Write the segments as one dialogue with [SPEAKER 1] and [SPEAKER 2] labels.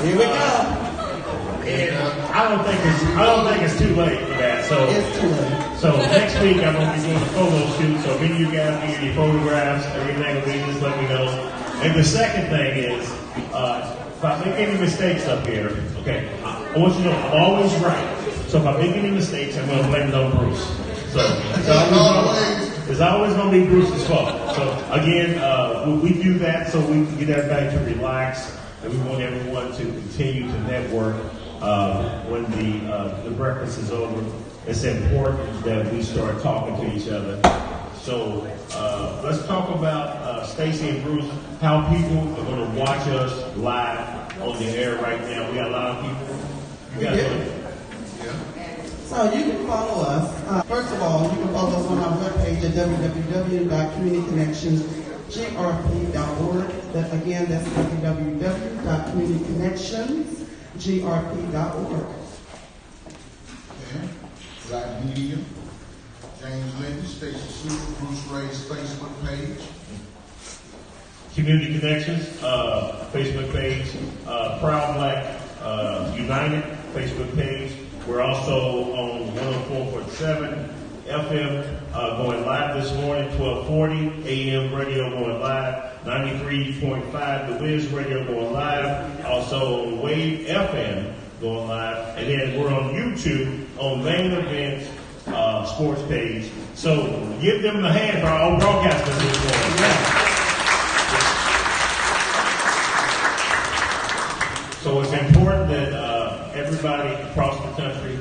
[SPEAKER 1] Here we go.
[SPEAKER 2] And I don't think it's too late for that. So
[SPEAKER 1] It's too late.
[SPEAKER 2] So next week I'm going to be doing a photo shoot. So if any of you guys need any photographs or anything of me, just let me know. And the second thing is, if I make any mistakes up here, okay, I want you to know I'm always right. So if I make any mistakes, I'm going to blame it on Bruce. So it's always going to be Bruce's fault. So again, we do that so we can get everybody to relax, and we want everyone to continue to network when the breakfast is over. It's important that we start talking to each other. So let's talk about Stacy and Bruce, how people are going to watch us live on the air right now. We got a lot of people. You guys
[SPEAKER 1] So you can follow us. First of all, you can follow us on our webpage at www.communityconnectionsgrp.org. Again, that's www.communityconnectionsgrp.org.
[SPEAKER 3] Okay. Black Media, James Lindsay, Stacey Super, Bruce Ray's Facebook page.
[SPEAKER 2] Community Connections, Facebook page. Proud Black United, Facebook page. We're also on 104.7 FM going live this morning, 1240 AM radio going live, 93.5 The Wiz radio going live, also on Wave FM going live, and then we're on YouTube on Main Events sports page. So give them a hand for our own broadcasters this morning. So it's important that everybody across the country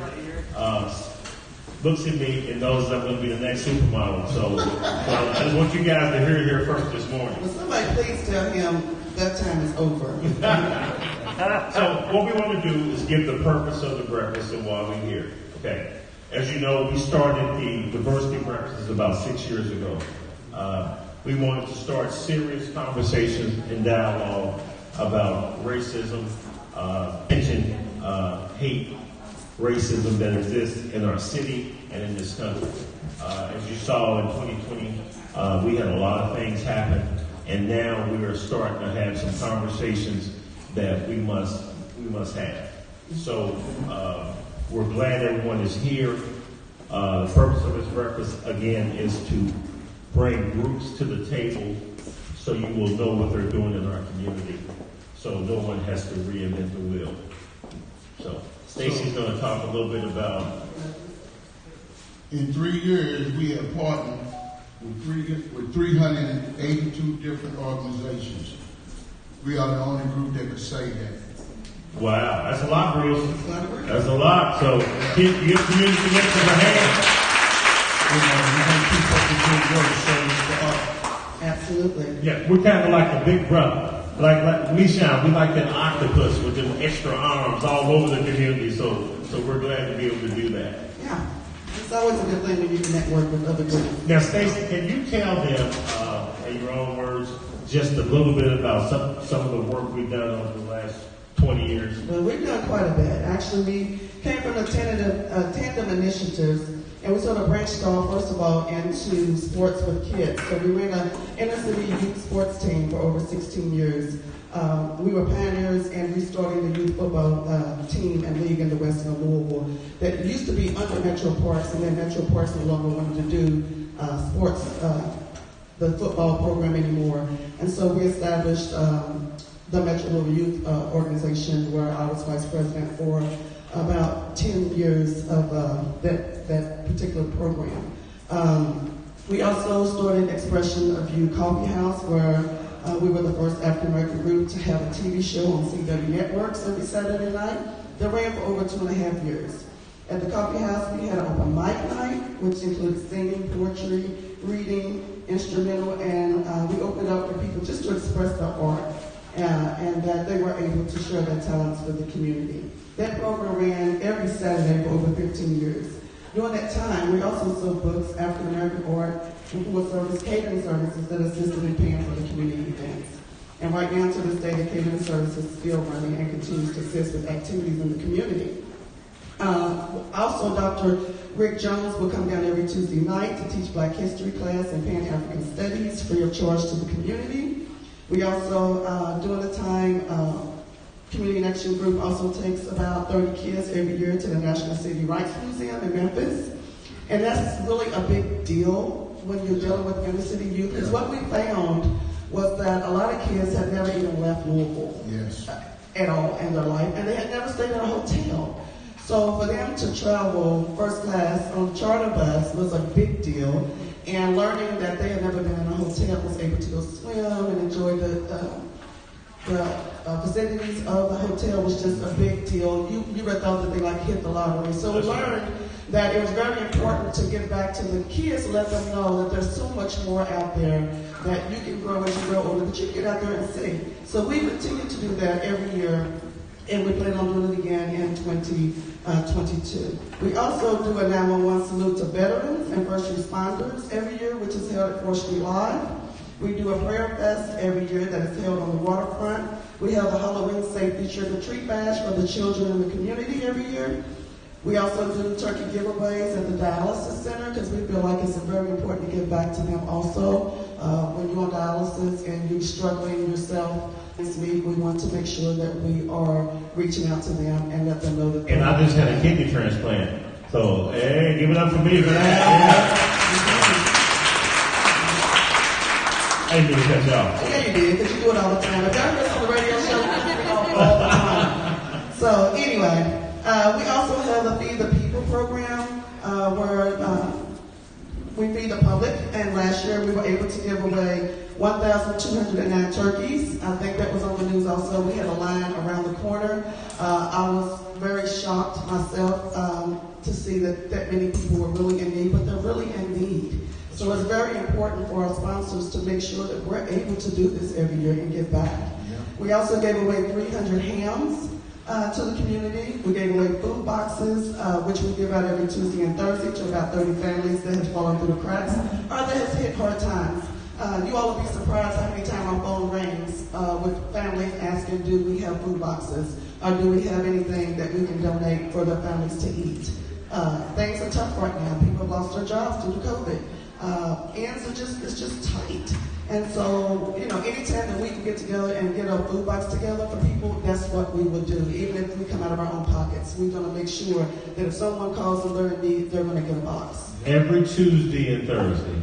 [SPEAKER 2] looks at me and knows that I'm going to be the next supermodel. So I just want you guys to hear it here first this morning.
[SPEAKER 1] Well, somebody please tell him that time is over.
[SPEAKER 2] So what we want to do is give the purpose of the breakfast and why we're here. Okay. As you know, we started the diversity breakfast about 6 years ago. We wanted to start serious conversations and dialogue about racism, tension, hate, racism that exists in our city and in this country. As you saw in 2020, we had a lot of things happen, and now we are starting to have some conversations that we must have. So we're glad everyone is here. The purpose of this breakfast, again, is to bring groups to the table so you will know what they're doing in our community, so no one has to reinvent the wheel. So Stacy's going to talk a little bit about.
[SPEAKER 3] In 3 years, we have partnered with 382 different organizations. We are the only group that could say that.
[SPEAKER 2] Wow, that's a lot, Bruce. That's a lot. So give Community Connections a hand.
[SPEAKER 3] We want to keep up the good work service for us.
[SPEAKER 1] Absolutely.
[SPEAKER 2] Yeah, we're kind of like the big brother. Like Mishan, we like that octopus with them extra arms all over the community. So we're glad to be able to do that.
[SPEAKER 1] Yeah. It's always a good thing when you can network with other groups.
[SPEAKER 2] Now, Stacey, can you tell them, in your own words, just a little bit about some of the work we've done over the last 20 years?
[SPEAKER 1] Well, we've done quite a bit. Actually, we came from the tandem initiatives, and we sort of branched off, first of all, into sports with kids. So we ran an inner-city youth sports team for over 16 years. We were pioneers in restarting the youth football team and league in the western Louisville that used to be under Metro Parks, and then Metro Parks no longer wanted to do sports, the football program anymore. And so we established the Metro Louisville Youth Organization, where I was vice president for about 10 years of that particular program. We also started Expression of You Coffee House, where we were the first African-American group to have a TV show on CW Networks every Saturday night that ran for over 2.5 years. At the Coffee House, we had an open mic night, which included singing, poetry, reading, instrumental, and we opened up for people just to express their art and that they were able to share their talents with the community. That program ran every Saturday for over 15 years. During that time, we also sold books, African American art, and food service catering services that assisted in paying for the community events. And right now, to this day, the catering service is still running and continues to assist with activities in the community. Also, Dr. Rick Jones will come down every Tuesday night to teach Black History class and Pan-African Studies free of charge to the community. We also, during the time Community Action Group also takes about 30 kids every year to the National Civil Rights Museum in Memphis. And that's really a big deal when you're dealing with inner city youth, because what we found was that a lot of kids had never even left Louisville at all in their life, and they had never stayed in a hotel. So for them to travel first class on a charter bus was a big deal, and learning that they had never been in a hotel, was able to go swim and enjoy the facilities of the hotel was just a big deal. You read thought that they like hit the lottery. So we learned that it was very important to give back to the kids, let them know that there's so much more out there, that you can grow as you grow older, that you can get out there and see. So we continue to do that every year, and we plan on doing it again in 2022. We also do a 911 salute to veterans and first responders every year, which is held at 4th Street Live. We do a prayer fest every year that is held on the waterfront. We have a Halloween safety trick-or-treat bash for the children in the community every year. We also do turkey giveaways at the dialysis center, because we feel like it's very important to give back to them also. When you're on dialysis and you're struggling yourself this week, we want to make sure that we are reaching out to them and let them know that.
[SPEAKER 2] And I just had a kidney transplant. So, hey, give it up for me for that. I didn't mean to cut you off.
[SPEAKER 1] Yeah, you did, because you do it all the time. If y'all listen on the radio show, you do it all the time. So anyway, we also have a Feed the People program where we feed the public. And last year we were able to give away 1,209 turkeys. I think that was on the news also. We had a line around the corner. I was very shocked myself to see that many people were really in need, but they're really in need. So it's very important for our sponsors to make sure that we're able to do this every year and give back. Yeah. We also gave away 300 hams to the community. We gave away food boxes, which we give out every Tuesday and Thursday to about 30 families that have fallen through the cracks or that have hit hard times. You all will be surprised how many times our phone rings with families asking, do we have food boxes? Or do we have anything that we can donate for their families to eat? Things are tough right now. People have lost their jobs due to COVID. Ends are it's just tight. And so, anytime that we can get together and get a food box together for people, that's what we will do. Even if we come out of our own pockets, we're going to make sure that if someone calls and they're in need, they're going to get a box.
[SPEAKER 2] Every Tuesday and Thursday,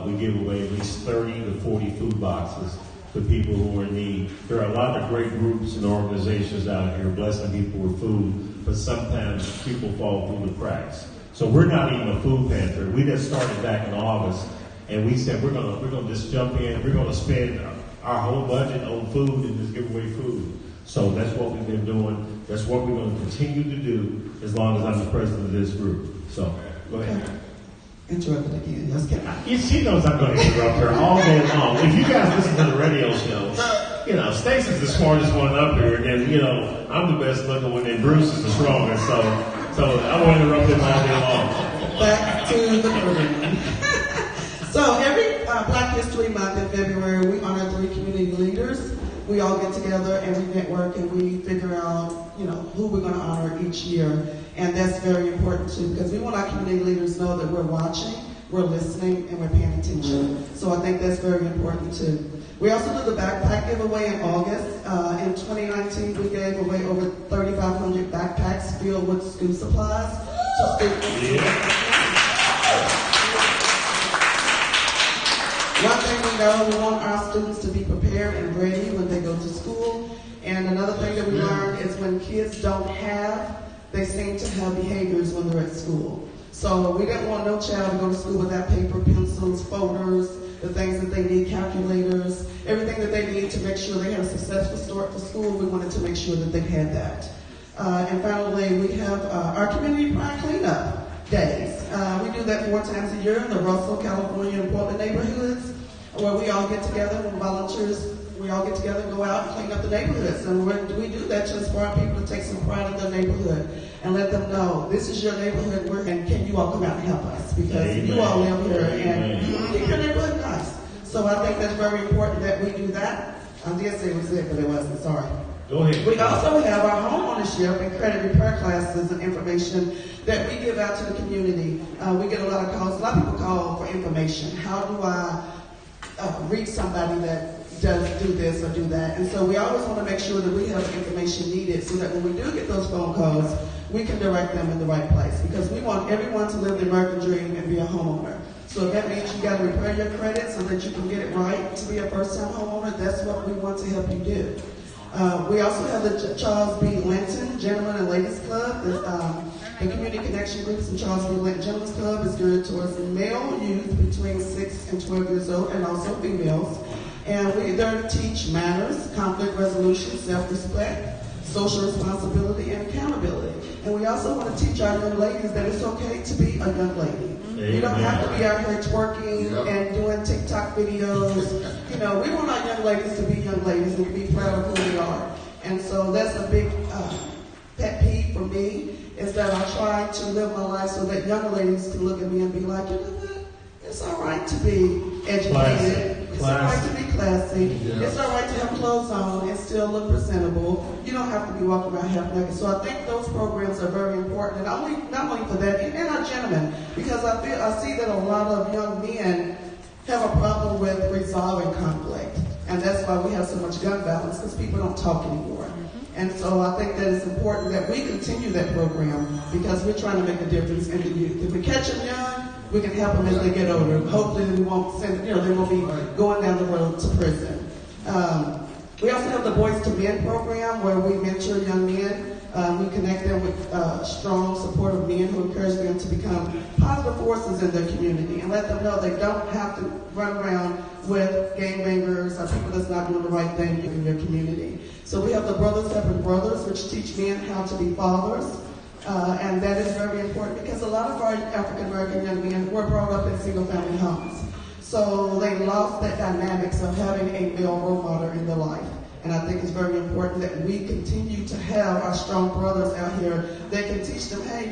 [SPEAKER 2] we give away at least 30 to 40 food boxes to people who are in need. There are a lot of great groups and organizations out here blessing people with food, but sometimes people fall through the cracks. So we're not even a food pantry. We just started back in August, and we said we're gonna just jump in. We're gonna spend our whole budget on food and just give away food. So that's what we've been doing. That's what we're going to continue to do as long as I'm the president of this group. So go ahead.
[SPEAKER 1] Interrupted again. Let's get out.
[SPEAKER 2] She knows I'm going to interrupt her all day long. If you guys listen to the radio show, Stacey's the smartest one up here, and then, I'm the best looking one, and Bruce is the strongest. So I won't interrupt him all day long.
[SPEAKER 1] Back to the program. So every Black History Month in February, we honor 3 community leaders. We all get together and we network and we figure out, who we're going to honor each year. And that's very important too, because we want our community leaders to know that we're watching, we're listening, and we're paying attention. So I think that's very important too. We also do the backpack giveaway in August. In 2019, we gave away over 3,500 backpacks filled with school supplies. One thing we know, we want our students to be prepared and ready when they go to school. And another thing that we learned is when kids don't have, they seem to have behaviors when they're at school. So we didn't want no child to go to school without paper, pencils, folders, the things that they need, calculators, everything that they need to make sure they have a successful start to school. We wanted to make sure that they had that. And finally, we have our Community Pride Cleanup Days. We do that 4 times a year in the Russell, California, and Portland neighborhoods, where we all get together and volunteers. We all get together and go out and clean up the neighborhoods. And we do that to inspire people to take some pride in their neighborhood and let them know this is your neighborhood, and can you all come out and help us? Because you all live here and you want to keep your neighborhood nice. So I think that's very important that we do that. I did say it was it, but it wasn't. Sorry.
[SPEAKER 2] Go ahead.
[SPEAKER 1] We also have our home ownership and credit repair classes and information that we give out to the community. We get a lot of calls. A lot of people call for information. How do I reach somebody that does do this or do that. And so we always want to make sure that we have the information needed so that when we do get those phone calls, we can direct them in the right place. Because we want everyone to live the American dream and be a homeowner. So if that means you got to repair your credit so that you can get it right to be a first-time homeowner, that's what we want to help you do. We also have the Charles B. Linton Gentlemen and Ladies Club. The Community Connection Groups in Charles B. Linton Gentlemen's Club is geared towards male youth between 6 and 12 years old and also females. And we there teach manners, conflict resolution, self-respect, social responsibility, and accountability. And we also want to teach our young ladies that it's okay to be a young lady.
[SPEAKER 2] Amen.
[SPEAKER 1] You don't have to be out here twerking and doing TikTok videos. You know, we want our young ladies to be young ladies and to be proud of who they are. And so that's a big pet peeve for me, is that I try to live my life so that young ladies can look at me and be like, you know what? It's all right to be educated. It's all right to be classy.
[SPEAKER 3] Yeah.
[SPEAKER 1] It's all right to have clothes on and still look presentable. You don't have to be walking around half naked. So I think those programs are very important, and not only for that, and our gentlemen, because I see that a lot of young men have a problem with resolving conflict, and that's why we have so much gun violence, because people don't talk anymore. And so I think that it's important that we continue that program, because we're trying to make a difference in the youth. If we catch them young, we can help them as they get older. Hopefully we won't send, they won't be going down the road to prison. We also have the Boys to Men program, where we mentor young men. We connect them with strong, supportive men who encourage them to become positive forces in their community and let them know they don't have to run around with gangbangers or people that's not doing the right thing in their community. So we have the Brothers Helping Brothers, which teach men how to be fathers. And that is very important, because a lot of our African American young men were brought up in single family homes. So they lost that dynamics of having a male role model in their life. And I think it's very important that we continue to have our strong brothers out here that can teach them, hey,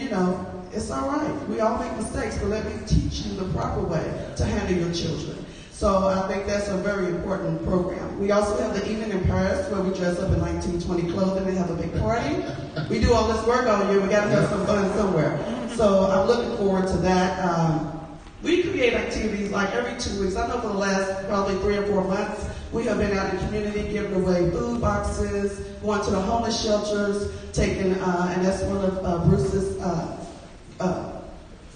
[SPEAKER 1] it's all right. We all make mistakes, but let me teach you the proper way to handle your children. So I think that's a very important program. We also have the Evening in Paris, where we dress up in 1920 clothing and have a big party. We do all this work all year. We got to have some fun somewhere. So I'm looking forward to that. We create activities like every 2 weeks. I know for the last probably 3 or 4 months, we have been out in the community giving away food boxes, going to the homeless shelters, taking, and that's one of Bruce's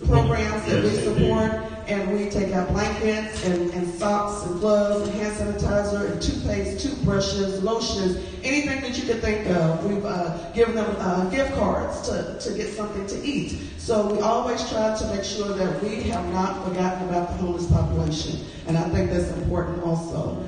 [SPEAKER 1] programs that we support. And we take out blankets and socks and gloves and hand sanitizer and toothpaste, toothbrushes, lotions, anything that you could think of. We've given them gift cards to get something to eat. So we always try to make sure that we have not forgotten about the homeless population. And I think that's important also.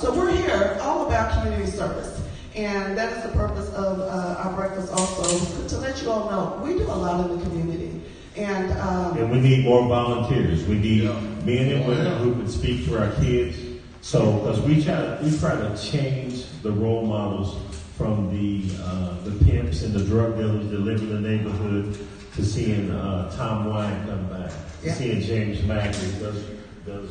[SPEAKER 1] So we're here all about community service. And that is the purpose of our breakfast also, to let you all know we do a lot in the community. And
[SPEAKER 2] we need more volunteers. We need men and women who can speak to our kids. So, because we try to change the role models from the pimps and the drug dealers that live in the neighborhood, to seeing Tom Wine come back, to seeing James Mack who does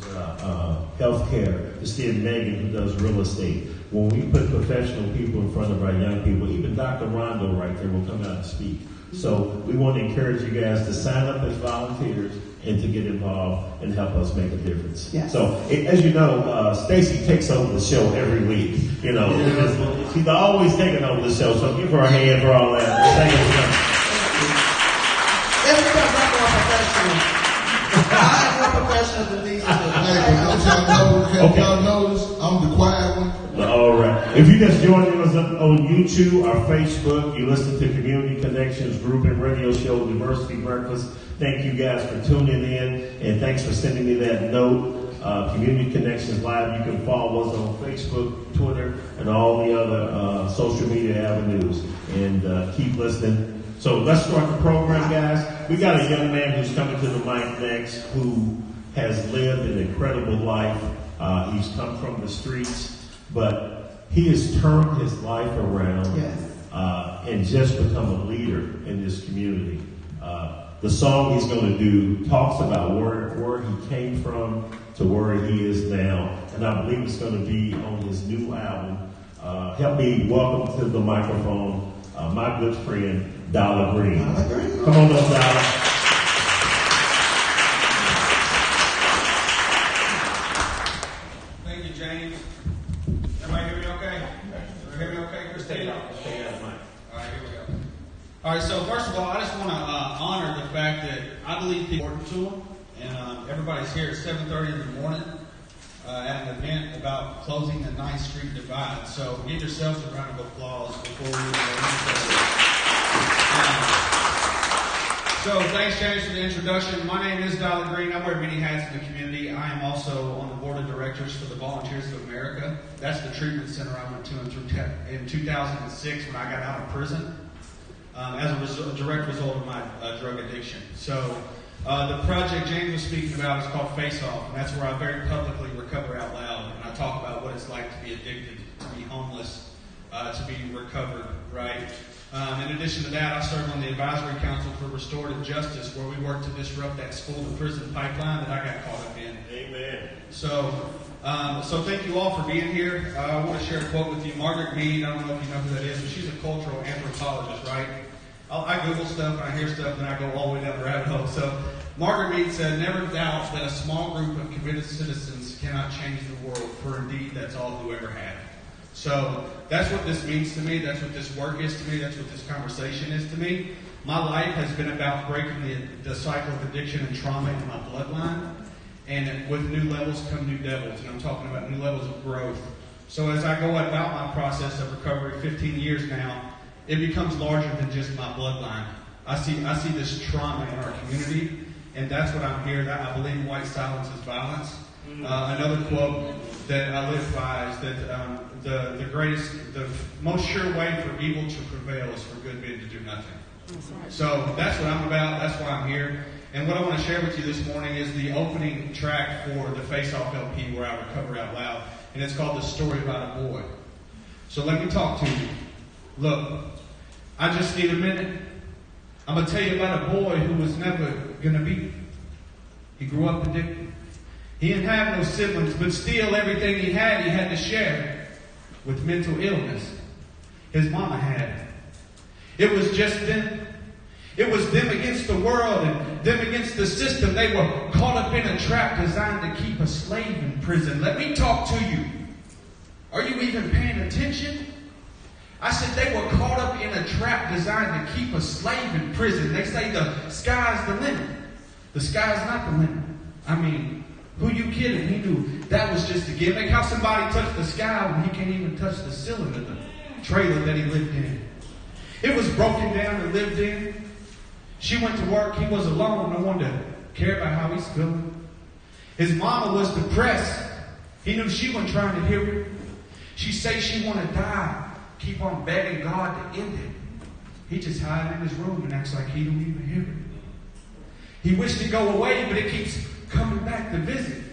[SPEAKER 2] healthcare, to seeing Megan who does real estate. When we put professional people in front of our young people, even Dr. Rondo right there will come out and speak. So we want to encourage you guys to sign up as volunteers and to get involved and help us make a difference.
[SPEAKER 1] Yes.
[SPEAKER 2] So as you know, Stacy takes over the show every week. She's always taking over the show. So give her a hand for all that. Thank
[SPEAKER 1] That's because I'm more professional. I'm more professional than these two.
[SPEAKER 3] Hey, y'all notice I'm the quiet one.
[SPEAKER 2] All right. If you just joined us on YouTube or Facebook, you listen to Community Connections Group and Radio Show Diversity Breakfast. Thank you guys for tuning in, and thanks for sending me that note. Community Connections Live. You can follow us on Facebook, Twitter, and all the other social media avenues. And keep listening. So let's start the program, guys. We got a young man who's coming to the mic next who has lived an incredible life. He's come from the streets. But he has turned his life around and just become a leader in this community. The song he's going to do talks about where he came from to where he is now. And I believe it's going to be on his new album. Help me welcome to the microphone my good friend, Dollar Green. Come on up, Dollar.
[SPEAKER 4] Thank you, James. All right, so first of all, I just want to honor the fact that I believe people are important to them, and everybody's here at 7:30 in the morning at an event about closing the 9th Street divide. So give yourselves a round of applause before we So thanks, James, for the introduction. My name is Dollar Green. I wear many hats in the community. I am also on the board of directors for the Volunteers of America. That's the treatment center I went to in 2006 when I got out of prison. As a direct result of my drug addiction. So the project James was speaking about is called Face Off, and that's where I very publicly recover out loud, and I talk about what it's like to be addicted, to be homeless, to be recovered, right? In addition to that, I serve on the Advisory Council for Restorative Justice, where we work to disrupt that school-to-prison pipeline that I got caught up in.
[SPEAKER 2] Amen.
[SPEAKER 4] So thank you all for being here. I want to share a quote with you. Margaret Mead, I don't know if you know who that is, but she's a cultural anthropologist, right? I Google stuff and I hear stuff and I go all the way down the rabbit hole. So Margaret Mead said, "Never doubt that a small group of committed citizens cannot change the world, for indeed that's all who ever have." So that's what this means to me. That's what this work is to me. That's what this conversation is to me. My life has been about breaking the cycle of addiction and trauma in my bloodline. And with new levels come new devils. And I'm talking about new levels of growth. So as I go about my process of recovery, 15 years now, it becomes larger than just my bloodline. I see this trauma in our community, and that's what I'm here. That I believe white silence is violence. Another quote that I live by is that the most sure way for evil to prevail is for good men to do nothing. That's right. So that's what I'm about. That's why I'm here. And what I want to share with you this morning is the opening track for the Face Off LP, where I recover out loud, and it's called "The Story About a Boy." So let me talk to you. Look, I just need a minute. I'm going to tell you about a boy who was never going to be. He grew up addicted. He didn't have no siblings, but still everything he had to share with mental illness. His mama had it. It was just them. It was them against the world and them against the system. They were caught up in a trap designed to keep a slave in prison. Let me talk to you. Are you even paying attention? I said they were caught up in a trap designed to keep a slave in prison. They say the sky's the limit. The sky's not the limit. I mean, who you kidding? He knew that was just a gimmick. How somebody touched the sky when he can't even touch the ceiling of the trailer that he lived in. It was broken down and lived in. She went to work. He was alone. No one to care about how he's feeling. His mama was depressed. He knew she wasn't trying to hear it. She said she wanted to die. Keep on begging God to end it. He just hides in his room and acts like he don't even hear it. He wished to go away, but it keeps coming back to visit.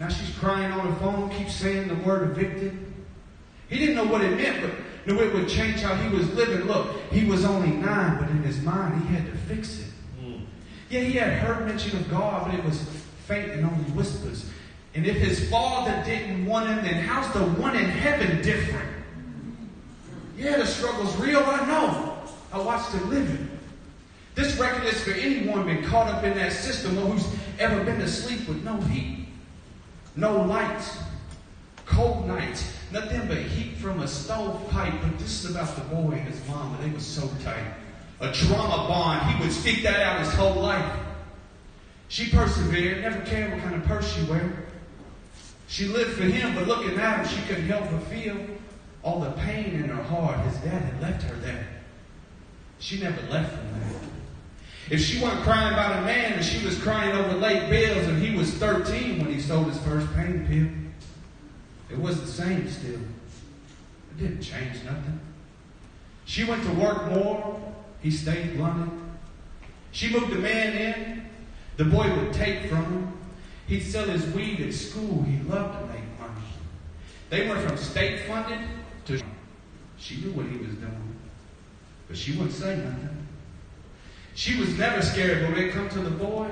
[SPEAKER 4] Now she's crying on the phone, keeps saying the word evicted. He didn't know what it meant, but knew it would change how he was living. Look, he was only 9, but in his mind he had to fix it. Yeah, he had heard mention of God, but it was faint and only whispers. And if his father didn't want him, then how's the one in heaven different? Yeah, the struggle's real, I know. I watched him live it. This record is for anyone been caught up in that system or who's ever been to sleep with no heat, no lights, cold nights, nothing but heat from a stovepipe. But this is about the boy and his mom, and they were so tight. A trauma bond, he would stick that out his whole life. She persevered, never cared what kind of purse she wore. She lived for him, but looking at him, she couldn't help but feel all the pain in her heart. His dad had left her there. She never left from there. If she wasn't crying about a man, and she was crying over late bills, and he was 13 when he sold his first pain pill, it was the same still. It didn't change nothing. She went to work more. He stayed blunted. She moved a man in. The boy would take from him. He'd sell his weed at school. He loved to make money. They went from state funded to... She knew what he was doing, but she wouldn't say nothing. She was never scared, but when it come to the boy,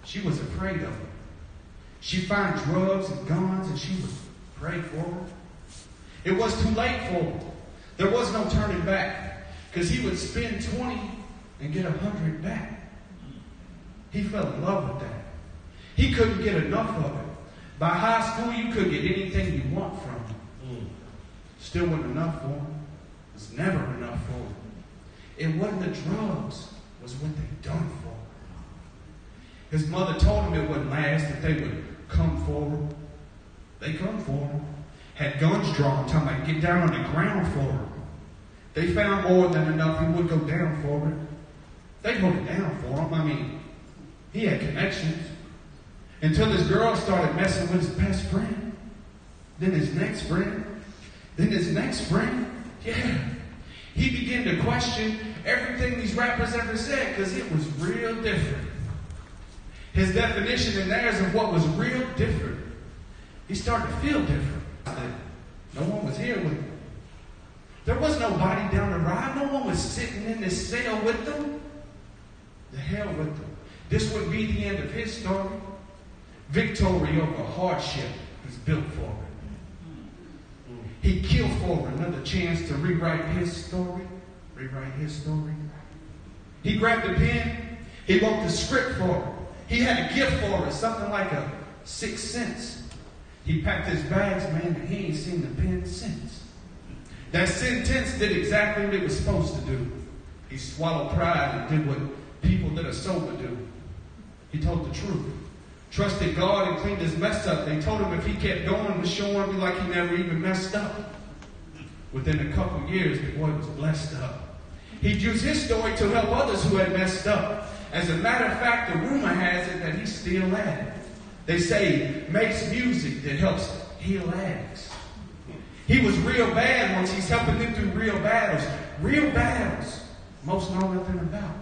[SPEAKER 4] she was afraid of him. She'd find drugs and guns, and she would pray for him. It was too late for him. There was no turning back, because he would spend 20 and get 100 back. He fell in love with that. He couldn't get enough of it. By high school, you could get anything you want from him. Still wasn't enough for him. It was never enough for him. It wasn't the drugs, it was what they done for him. His mother told him it wouldn't last, that they would come forward. They come forward, had guns drawn, telling him, get down on the ground for him. They found more than enough, he would go down for it. They hold it down for him. I mean, he had connections. Until this girl started messing with his best friend. Then his next friend. Then his next friend. Yeah. He began to question everything these rappers ever said because it was real different. His definition and theirs of what was real different. He started to feel different. No one was here with him. There was nobody down the ride. No one was sitting in this cell with them. The hell with them. This would be the end of his story. Victory over hardship was built for him. He killed for another chance to rewrite his story. Rewrite his story. He grabbed a pen. He wrote the script for it. He had a gift for it, something like a 6th sense. He packed his bags, man, and he ain't seen the pen since. That sentence did exactly what it was supposed to do. He swallowed pride and did what people that are sober do. He told the truth. Trusted God and cleaned his mess up. They told him if he kept going, the show would be like he never even messed up. Within a couple years, the boy was blessed up. He'd used his story to help others who had messed up. As a matter of fact, the rumor has it that he's still at it. They say he makes music that helps heal addicts. He was real bad once. He's helping them through real battles. Real battles most know nothing about.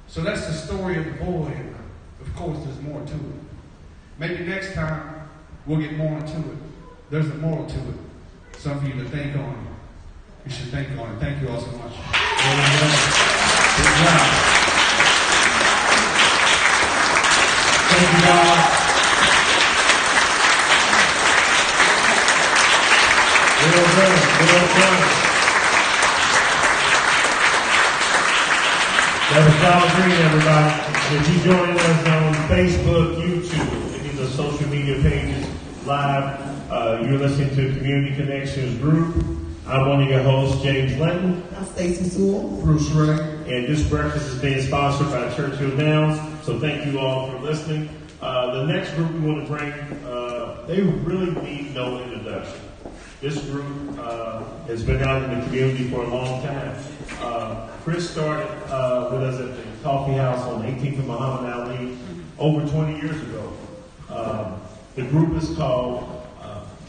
[SPEAKER 4] So that's the story of the boy. And of course, there's more to it. Maybe next time we'll get more into it. There's a moral to it. Something for you to think on. You should think on it. Thank you all so much. Good job. Thank you, God.
[SPEAKER 2] Real good. That was Dollar Green, everybody. If you joining us on Facebook, YouTube, any of the social media pages live, you're listening to Community Connections Group. I'm one of your hosts, James Linton.
[SPEAKER 1] I'm Stacy Sewell.
[SPEAKER 3] Bruce Ray.
[SPEAKER 2] And this breakfast is being sponsored by Churchill Downs. So thank you all for listening. The next group we want to bring, they really need no introduction. This group has been out in the community for a long time. Chris started with us at the Coffee House on 18th and Muhammad Ali over 20 years ago. The group is called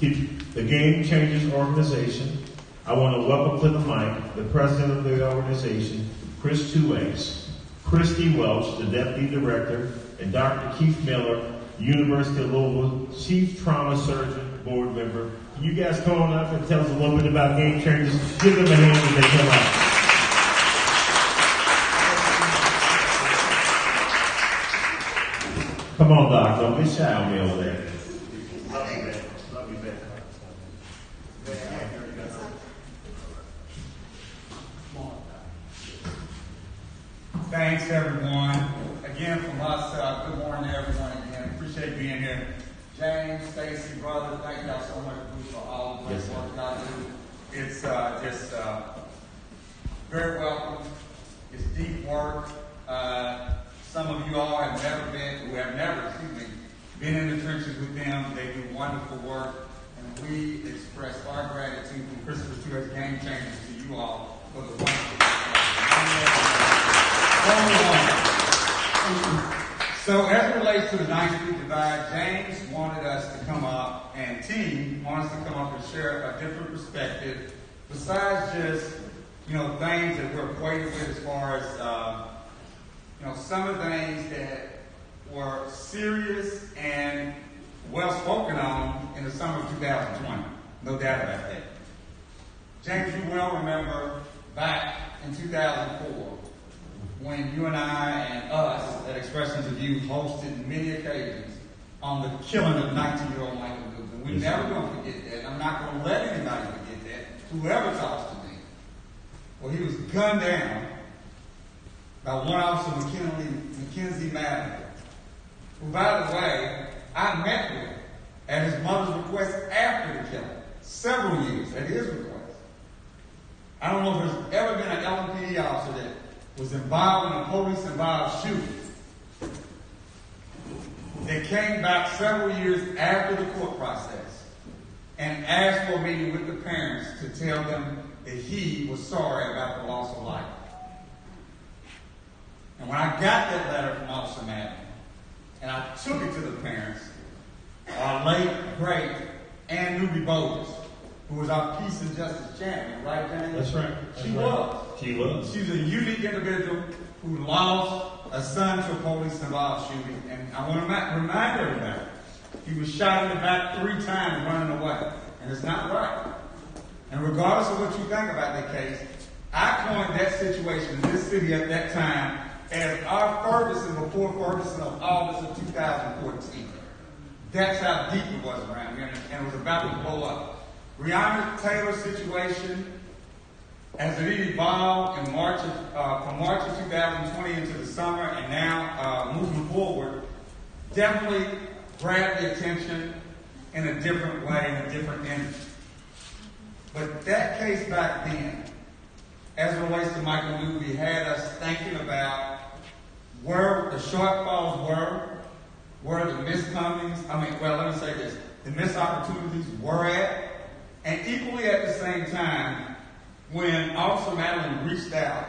[SPEAKER 2] the Game Changers Organization. I want to welcome to the mic the president of the organization, Chris Tuace, Christy Welch, the deputy director, and Dr. Keith Miller, University of Louisville chief trauma surgeon board member. Can you guys come on up and tell us a little bit about Game Changers? Give them a hand as they come out. Come on, Doc. Don't be shy on me over there. Love you, man. Love you, man.
[SPEAKER 5] Thanks, everyone. Again, from us, good morning to everyone again. Appreciate being here. James, Stacy, brother, thank y'all so much for all the great work y'all do. It's just very welcome. It's deep work. Some of you all have never been in the trenches with them. They do wonderful work. And we express our gratitude from Christopher Stewart's Game Changers to you all for the wonderful work. So as it relates to the 9th Street Divide, James wanted us to come up, and team wanted us to come up and share a different perspective besides just, things that we're acquainted with as far as, some of the things that were serious and well spoken on in the summer of 2020. No doubt about that. James, you well remember back in 2004 when you and I and us at Expressions of Youth hosted many occasions on the killing of 19-year-old Michael Newton. We're never going to forget that, and I'm not going to let anybody forget that, whoever talks to me. Well, he was gunned down by one officer, Mackenzie Madden, who, by the way, I met with at his mother's request after the killing, several years at his request. I don't know if there's ever been an LMPD officer that was involved in a police-involved shooting that came back several years after the court process and asked for a meeting with the parents to tell them that he was sorry about the loss of life. And when I got that letter from Officer Madden, and I took it to the parents, our late, great Ann Newby Bogus, who was our peace and justice champion, right, James?
[SPEAKER 2] That's right.
[SPEAKER 5] She was.
[SPEAKER 2] She was.
[SPEAKER 5] She was a unique individual who lost a son to a police-involved shooting. And I want to remind everybody, he was shot in the back 3 times running away. And it's not right. And regardless of what you think about that case, I coined that situation in this city at that time as our Ferguson before Ferguson of August of 2014. That's how deep it was around here, and it was about to blow up. Breonna Taylor's situation, as it evolved in from March of 2020 into the summer, and now moving forward, definitely grabbed the attention in a different way, in a different energy. But that case back then, as it relates to Michael Newby, had us thinking about where the shortfalls were, where the let me say this, the missed opportunities were at, and equally at the same time, when Officer Madeline reached out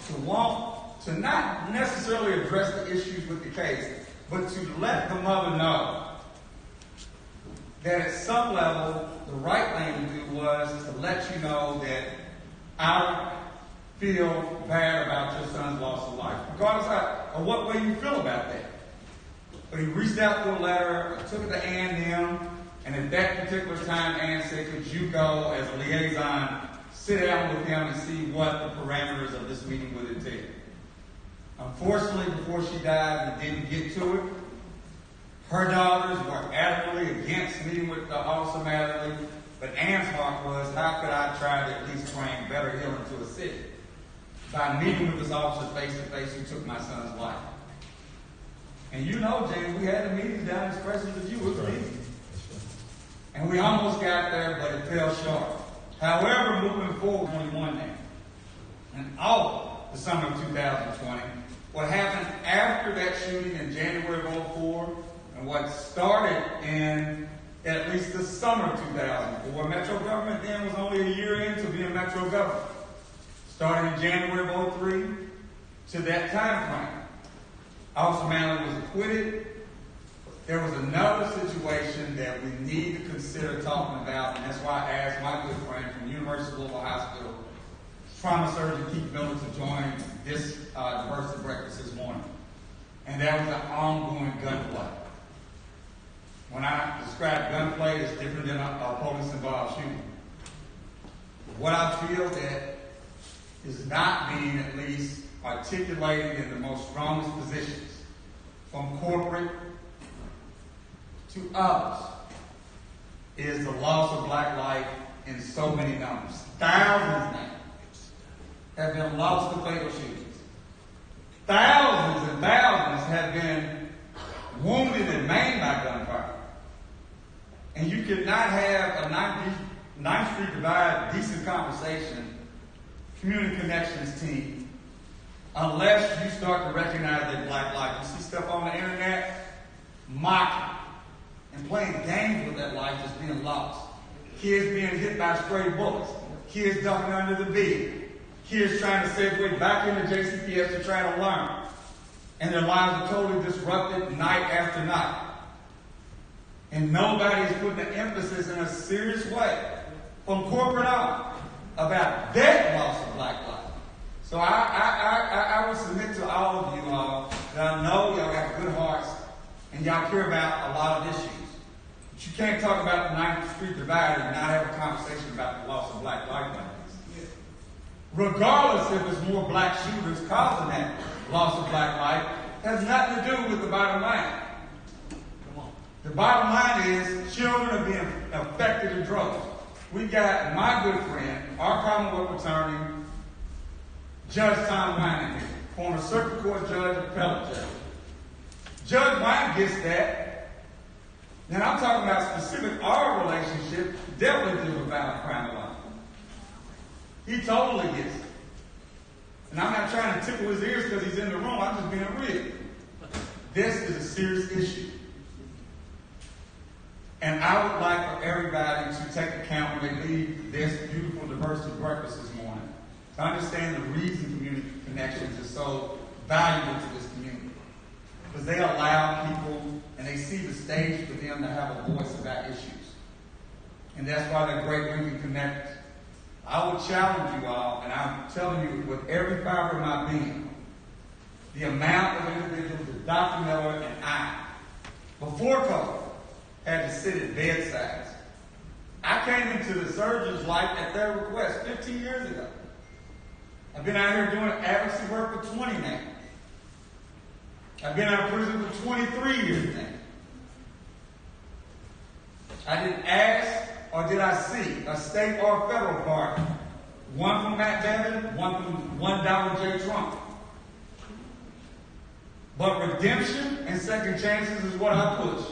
[SPEAKER 5] to not necessarily address the issues with the case, but to let the mother know that at some level, the right thing to do was to let you know that I feel bad about your son's loss of life, regardless of what way you feel about that. But he reached out through a letter, took it to Ann and them, and at that particular time, Ann said, could you go as a liaison, sit down with him and see what the parameters of this meeting would entail. Unfortunately, before she died, we didn't get to it. Her daughters were adamantly against meeting with Officer Matherly, but Ann's heart was, how could I try to at least bring better healing to a city? By meeting with this officer face-to-face who took my son's life. And you know, James, we had the meetings down in Expressions of You with me. And we almost got there, but it fell short. However, moving forward, 21 now, and all the summer of 2020, what happened after that shooting in January of 2004, and what started in at least the summer of 2004, Metro government then was only a year into being Metro government. Starting in January of 2003 to that time frame. Officer Manley was acquitted. There was another situation that we need to consider talking about, and that's why I asked my good friend from University of Louisville Hospital, trauma surgeon Keith Miller, to join this diversity breakfast this morning. And that was an ongoing gunplay. When I describe gunplay, it's different than a police-involved shooting. What I feel that is not being at least articulated in the most strongest positions, from corporate to others, is the loss of black life in so many numbers. Thousands now have been lost to fatal shootings. Thousands and thousands have been wounded and maimed by gunfire. And you could not have a 9th Street Divide decent conversation, community connections team, unless you start to recognize that black life. You see stuff on the internet, mocking and playing games with that life that's being lost. Kids being hit by stray bullets. Kids ducking under the bed. Kids trying to segue back into JCPS to try to learn. And their lives are totally disrupted night after night. And nobody is putting an emphasis in a serious way from corporate on about that loss of black life. So I would submit to all of you all that I know y'all got good hearts and y'all care about a lot of issues. But you can't talk about the 9th Street Divide and not have a conversation about the loss of black life like this. Regardless if it's more black shooters causing that loss of black life, has nothing to do with the bottom line. The bottom line is children are being affected in drugs. We got my good friend, our Commonwealth attorney, Judge Tom Wine, former circuit court judge, appellate judge. Judge Wine gets that. Now I'm talking about specific our relationship, definitely deals with violent crime a lot. He totally gets it. And I'm not trying to tickle his ears because he's in the room. I'm just being real. This is a serious issue. And I would like for everybody to take account when they leave this beautiful diversity breakfast this morning to understand the reason Community Connections is so valuable to this community. Because they allow people and they see the stage for them to have a voice about issues. And that's why they're great when we connect. I would challenge you all, and I'm telling you with every fiber of my being, the amount of individuals that Dr. Miller and I, before COVID, had to sit at bedsides. I came into the surgeon's life at their request 15 years ago. I've been out here doing advocacy work for 20 now. I've been out of prison for 23 years now. I didn't ask or did I see a state or a federal pardon. One from Matt Bevin, one Donald J. Trump. But redemption and second chances is what I push.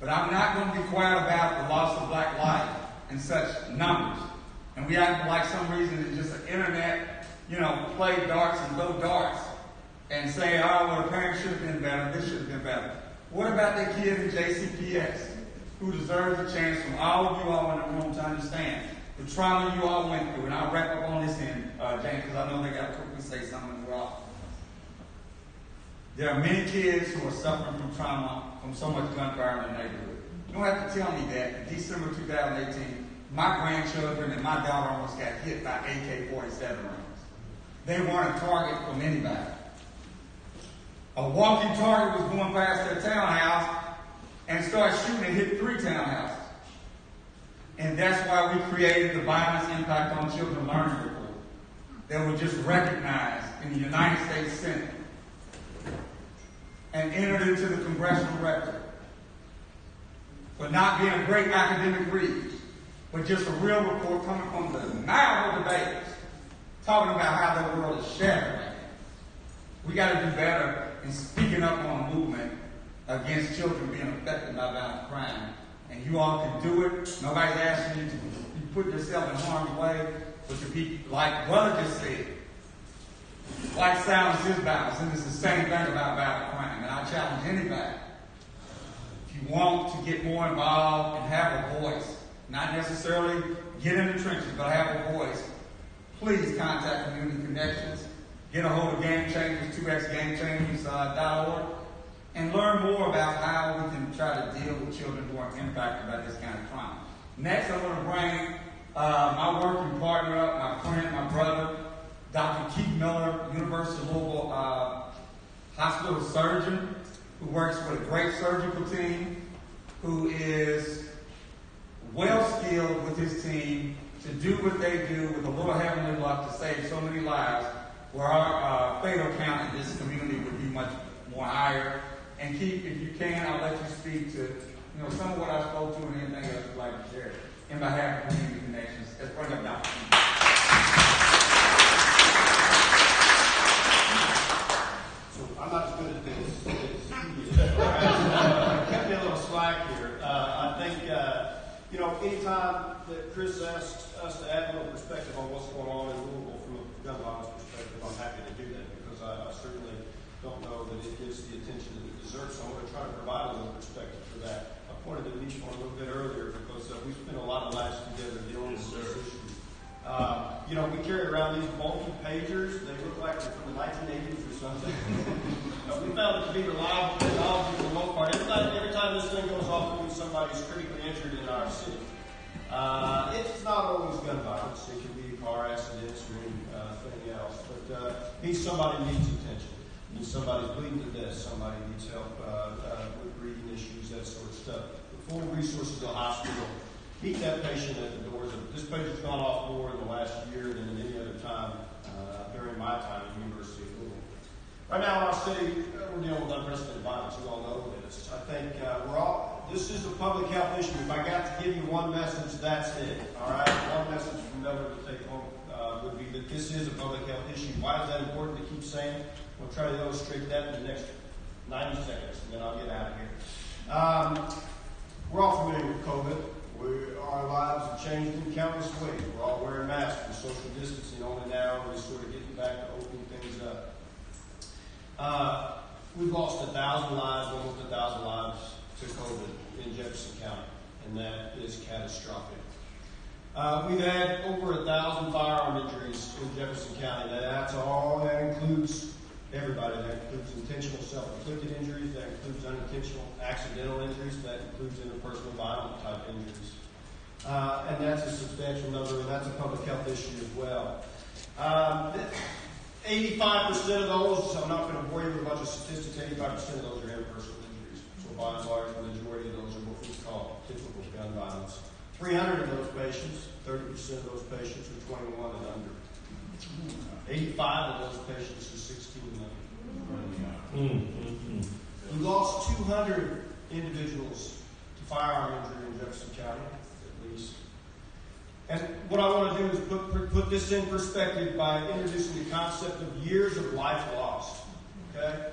[SPEAKER 5] But I'm not going to be quiet about the loss of black life in such numbers. And we act like some reason it's just an internet, play darts and throw darts and say, oh, well, the parents should have been better, this should have been better. What about the kid in JCPS who deserves a chance from all of you all in the room to understand the trauma you all went through? And I'll wrap up on this end, James, because I know they got to quickly say something as well. There are many kids who are suffering from trauma from so much gunfire in the neighborhood. You don't have to tell me that. In December 2018, my grandchildren and my daughter almost got hit by AK-47 rounds. They weren't a target from anybody. A walking target was going past their townhouse and started shooting and hit 3 townhouses. And that's why we created the Violence Impact on Children Learning Report that was just recognized in the United States Senate and entered into the congressional record for not being a great academic read, but just a real report coming from the mouth of the debaters talking about how the world is shattered. We got to do better in speaking up on a movement against children being affected by violent crime. And you all can do it. Nobody's asking you to put yourself in harm's way, but to be, like Brother just said, white silence is violence, and it's the same thing about violent crime. And I challenge anybody, if you want to get more involved and have a voice, not necessarily get in the trenches, but have a voice, please contact Community Connections. Get a hold of Game Changers, 2xgamechangers.org, and learn more about how we can try to deal with children who are impacted by this kind of trauma. Next, I'm going to bring my working partner up, my friend, my brother, Dr. Keith Miller, University of Louisville hospital surgeon, who works with a great surgical team, who is well-skilled with his team to do what they do with a little heavenly luck to save so many lives, where our fatal count in this community would be much more higher. And Keith, if you can, I'll let you speak to some of what I spoke to and anything else you'd like to share in behalf of Community Connections. Let's bring up Dr. Keith.
[SPEAKER 6] So I'm not as good at this. Cut me a little slack here. I think, anytime that Chris asks us to add a little perspective on what's going on in Louisville from a gun violence perspective, I'm happy to do that because I certainly don't know that it gives the attention that it deserves. So I'm going to try to provide a little perspective for that. I pointed to each one a little bit earlier because we spent a lot of lives together dealing with those issues. We carry around these bulky pagers. They look like they're from the 1980s or something. We found it to be reliable technology for the most part. Every time this thing goes off, it means somebody's critically injured in our city. It's not always gun violence. It can be car accidents or anything else. But somebody needs attention. Somebody's bleeding to death. Somebody needs help with breathing issues, that sort of stuff. The full resources of the hospital. Meet that patient at the doors. This patient's gone off more in the last year than at any other time during my time at the University of Louisville. Right now in our city, we're dealing with unprecedented violence. You all know this. I think this is a public health issue. If I got to give you one message, that's it. All right? One message from Miller to take home would be that this is a public health issue. Why is that important to keep saying? We'll try to illustrate that in the next 90 seconds, and then I'll get out of here. We're all familiar with COVID. We our lives have changed in countless ways. We're all wearing masks and social distancing only now. We're sort of getting back to opening things up. We've lost 1,000 lives, almost 1,000 lives to COVID in Jefferson County, and that is catastrophic. We've had over 1,000 firearm injuries in Jefferson County. That includes everybody. That includes intentional self-inflicted injuries. That includes unintentional accidental injuries. That includes interpersonal violent type injuries. And that's a substantial number, and that's a public health issue as well. 85% of those, I'm not going to bore you with a bunch of statistics, 85% of those are interpersonal injuries. So by and large, the majority of those are what we call typical gun violence. 300 of those patients, 30% of those patients are 21 and under. 85 of those patients are 16 and under. We lost 200 individuals to firearm injury in Jefferson County, at least. And what I want to do is put this in perspective by introducing the concept of years of life lost. Okay?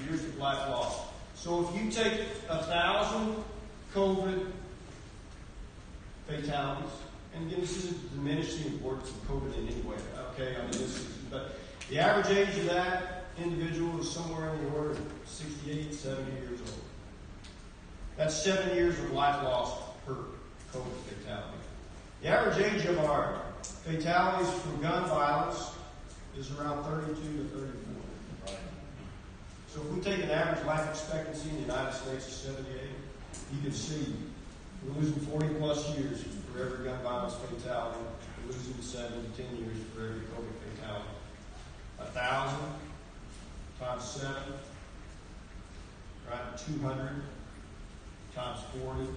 [SPEAKER 6] Years of life lost. So if you take 1,000 COVID fatalities, and again, this isn't to diminish the importance of COVID in any way, okay? I mean, but the average age of that individual is somewhere in the order of 68, 70 years old. That's 7 years of life lost per COVID fatality. The average age of our fatalities from gun violence is around 32 to 34. So if we take an average life expectancy in the United States of 78, you can see we're losing 40 plus years for every gun violence fatality. We're losing 7 to 10 years for every COVID fatality. 1,000 times 7, right? 200 times 40.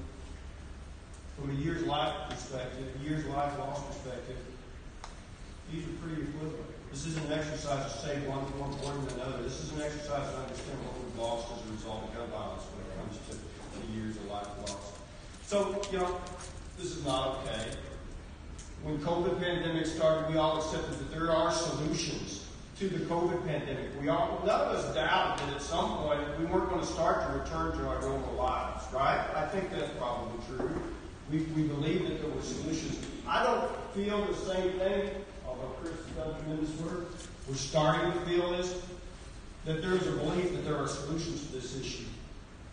[SPEAKER 6] From a year's life perspective, a year's life loss perspective, these are pretty equivalent. This isn't an exercise to say one's more important than another. This is an exercise to understand what we've lost as a result of gun violence when it comes to the years of life lost. So, this is not okay. When COVID pandemic started, we all accepted that there are solutions to the COVID pandemic. None of us doubted that at some point we weren't going to start to return to our normal lives, right? I think that's probably true. We believe that there were solutions. I don't feel the same thing, although Chris has done tremendous work. We're starting to feel this, that there's a belief that there are solutions to this issue.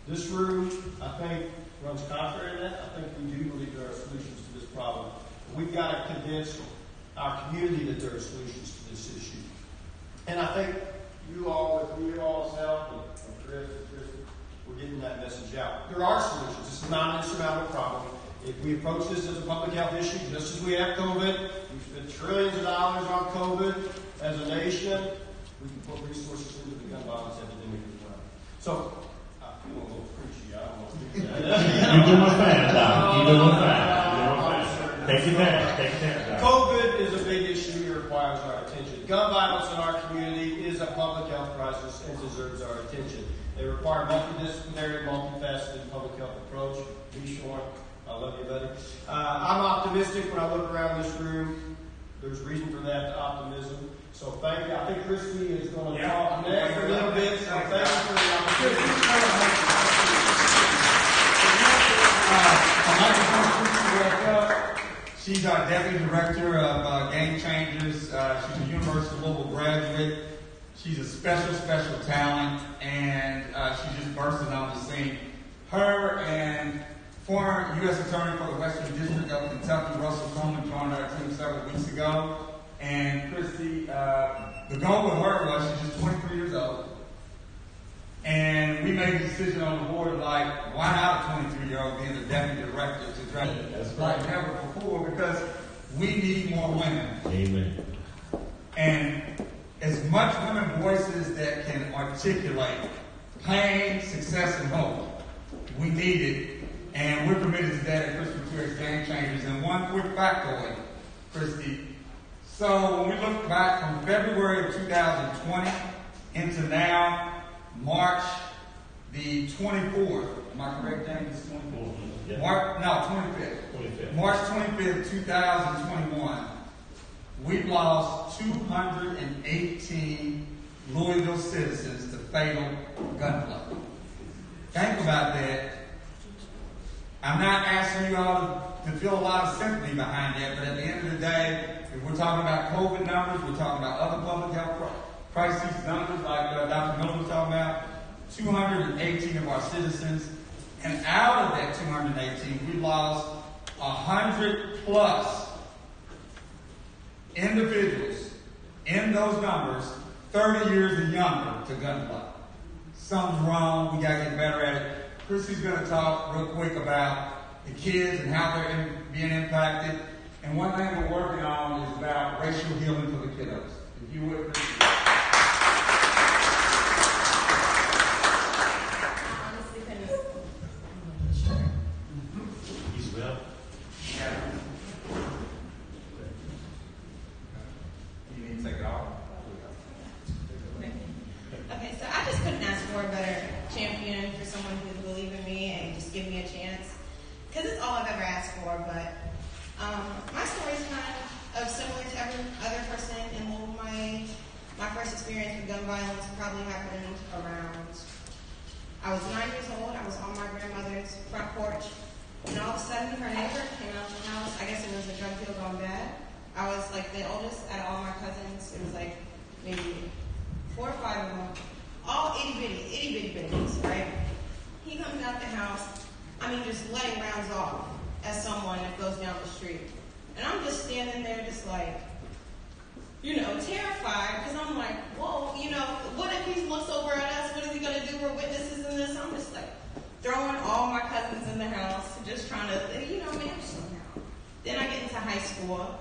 [SPEAKER 6] This room, I think, runs contrary to that. I think we do believe there are solutions to this problem. We've got to convince our community that there are solutions to this issue. And I think you all, with you all's help, and Chris, we're getting that message out. There are solutions. This is not an insurmountable problem. If we approach this as a public health issue, just as we have COVID, we've spent trillions of dollars on COVID as a nation, we can put resources into the gun violence epidemic as well. So, I feel a little preachy. I don't know if you
[SPEAKER 2] You're doing fine, Doc. You're doing fine. Take your time.
[SPEAKER 6] COVID is a big issue. It requires our attention. Gun violence in our community is a public health crisis and deserves our attention. They require multidisciplinary, multifaceted public health approach. Be sure. I love you, buddy. I'm optimistic when I look around this room. There's reason for that optimism. So thank you. I think Christy is going to talk next a little bit. So thank you for the opportunity.
[SPEAKER 5] She's our Deputy Director of Game Changers. She's a University Louisville graduate. She's a special talent, and she just bursted on the scene. Her and former U.S. Attorney for the Western District of Kentucky, Russell Coleman, joined our team several weeks ago. And Christy, the goal with her was she's just 23 years old. And we made a decision on the board like, why not a 23-year-old being the deputy director to try to like never before, because we need more women.
[SPEAKER 2] Amen.
[SPEAKER 5] And as much women voices that can articulate pain, success, and hope, we need it. And we're committed to that at Christy Materials Game Changers. And one quick factoid, Christy. So when we look back from February of 2020 into now, March the 24th. Am I correct, James? 24th. Yeah. 25th. March 25th, 2021. We've lost 218 Louisville citizens to fatal gunplay. Think about that. I'm not asking you all to to feel a lot of sympathy behind that, but at the end of the day, if we're talking about COVID numbers, we're talking about other public health crises numbers like Dr. Miller was talking about, 218 of our citizens, and out of that 218, we lost 100 plus individuals in those numbers 30 years and younger to gunplay. Something's wrong. We got to get better at it. Chrissy's going to talk real quick about the kids and how they're being impacted. And one thing we're working on is about racial healing for the kiddos. If you would, Chrissy.
[SPEAKER 2] He's well.
[SPEAKER 5] You need to take it off.
[SPEAKER 7] Okay, so I just couldn't ask for a better champion, for someone who would believe in me and just give me a chance. Because it's all I've ever asked for, but my story is kind of similar to every other person in my age. My first experience with gun violence probably happened around, I was 9 years old. I was on my grandmother's front porch, and all of a sudden her neighbor came out of the house. I guess it was a drug deal gone bad. I was like the oldest out of all my cousins. It was like maybe 4 or 5 of them, all itty bitty babies, right? He comes out the house, just letting rounds off as someone that goes down the street. And I'm just standing there just like, terrified, because I'm like, whoa, what if he looks over at us? What is he going to do? We're witnesses in this. I'm just like throwing all my cousins in the house, just trying to, manage somehow. Then I get into high school.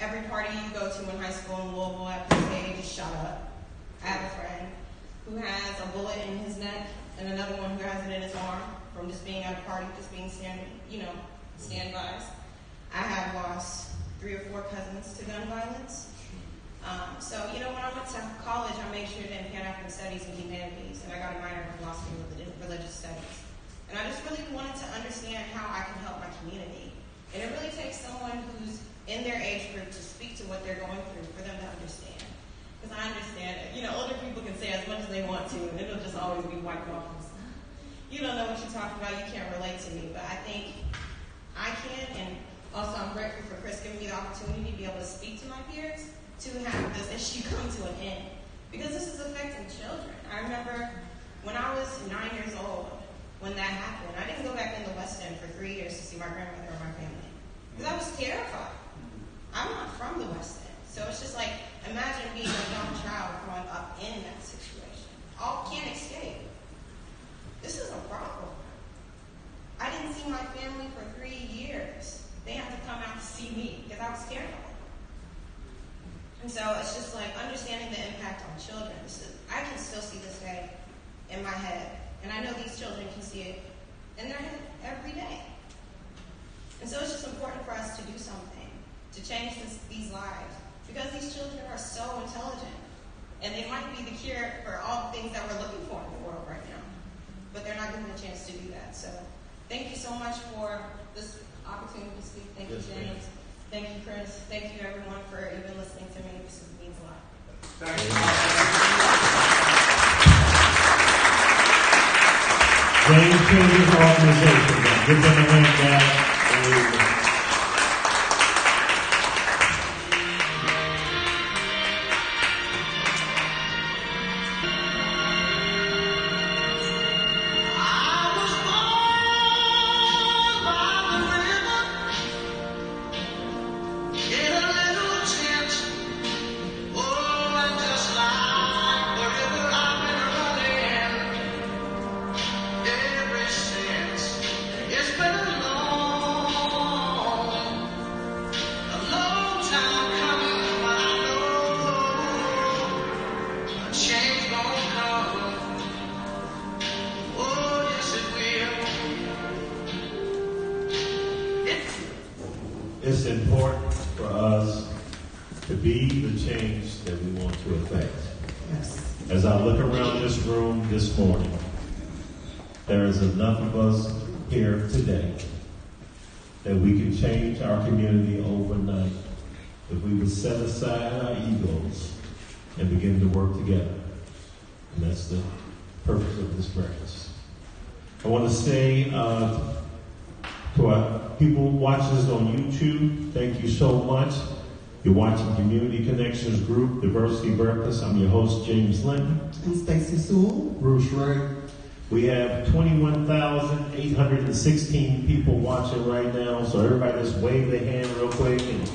[SPEAKER 7] Every party you go to in high school in Louisville at this age is shot up. I have a friend who has a bullet in his neck and another one who has it in his arm from just being at a party, just being standbys. I have lost 3 or 4 cousins to gun violence. So when I went to college, I made sure to in Pan-African Studies and Humanities, and I got a minor in philosophy with religious studies. And I just really wanted to understand how I can help my community. And it really takes someone who's in their age group to speak to what they're going through for them to understand. Because I understand it. Older people can say as much as they want to, and it'll just always be white waffles. You don't know what you're talking about, you can't relate to me, but I think I can, and also I'm grateful for Chris giving me the opportunity to be able to speak to my peers to have this issue come to an end. Because this is affecting children. I remember when I was 9 years old, when that happened, I didn't go back in the West End for 3 years to see my grandmother or my family. Because I was terrified. I'm not from the West End. So it's just like, imagine being a young child growing up in that situation. All can't escape. This is a problem. I didn't see my family for 3 years. They had to come out to see me because I was scared of them. And so it's just like understanding the impact on children. I can still see this day in my head. And I know these children can see it in their head every day. And so it's just important for us to do something to change these lives. Because these children are so intelligent. And they might be the cure for all the things that we're looking for in the world right now. But they're not given a chance to do that. So thank you so much for this opportunity to speak. Thank you, James. Thank you, Chris. Thank you, everyone, for even listening to me. This means a lot.
[SPEAKER 5] Thank you.
[SPEAKER 2] Game Changers Organization. Give them a hand, guys. It's important for us to be the change that we want to affect.
[SPEAKER 1] Yes.
[SPEAKER 2] As I look around this room this morning, there is enough of us here today that we can change our community overnight if we would set aside our egos and begin to work together. And that's the purpose of this breakfast. I want to say To our people watching us on YouTube, thank you so much. You're watching Community Connections Group, Diversity Breakfast. I'm your host, James Linton.
[SPEAKER 1] And Stacy Sewell.
[SPEAKER 3] Bruce Ray.
[SPEAKER 2] We have 21,816 people watching right now, so everybody just wave their hand real quick and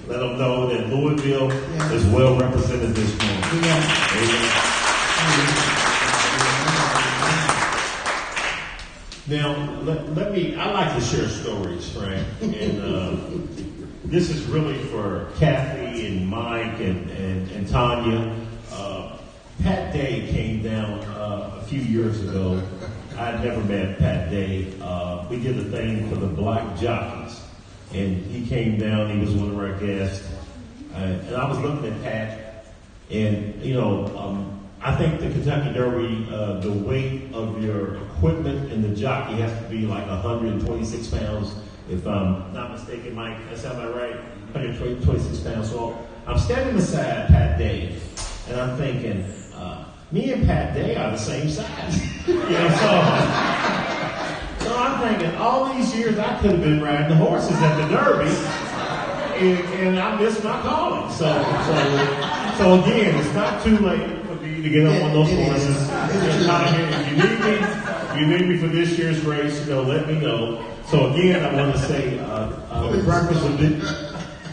[SPEAKER 2] let them know that Louisville is well represented this morning. Amen. Now, I like to share stories, Frank, and this is really for Kathy and Mike and Tanya. Pat Day came down a few years ago. I'd never met Pat Day. We did a thing for the Black Jockeys, and he came down. He was one of our guests, and I was looking at Pat, and I think the Kentucky Derby, the weight of your equipment and the jockey has to be like 126 pounds, if I'm not mistaken, Mike. That sound about right? 126 pounds. So I'm standing beside Pat Day, and I'm thinking, me and Pat Day are the same size. So I'm thinking, all these years I could have been riding the horses at the Derby, and I missed my calling. So again, it's not too late for me to get up on those horses. If you need me for this year's race, let me know. So again, I want to say, the breakfast will be.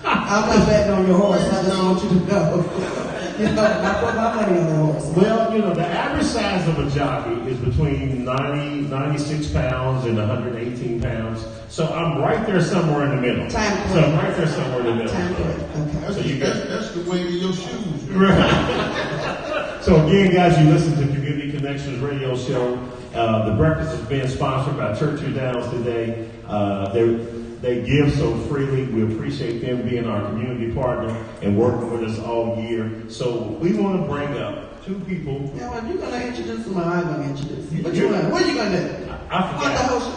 [SPEAKER 1] I'm not betting on your horse. I just want you to know. I put my money on the horse.
[SPEAKER 2] Well, the average size of a jockey is between 96 pounds and 118 pounds. So I'm right there somewhere in the middle. Okay. So
[SPEAKER 3] That's the weight of your shoes.
[SPEAKER 2] Right. So again, guys, you listen to Community Connections radio show. The breakfast is being sponsored by Churchill Downs today. They give so freely. We appreciate them being our community partner and working with us all year. So we want to bring up two people.
[SPEAKER 1] Now, are you going to introduce them or I'm going to introduce them? What are you going to do?
[SPEAKER 2] I forgot.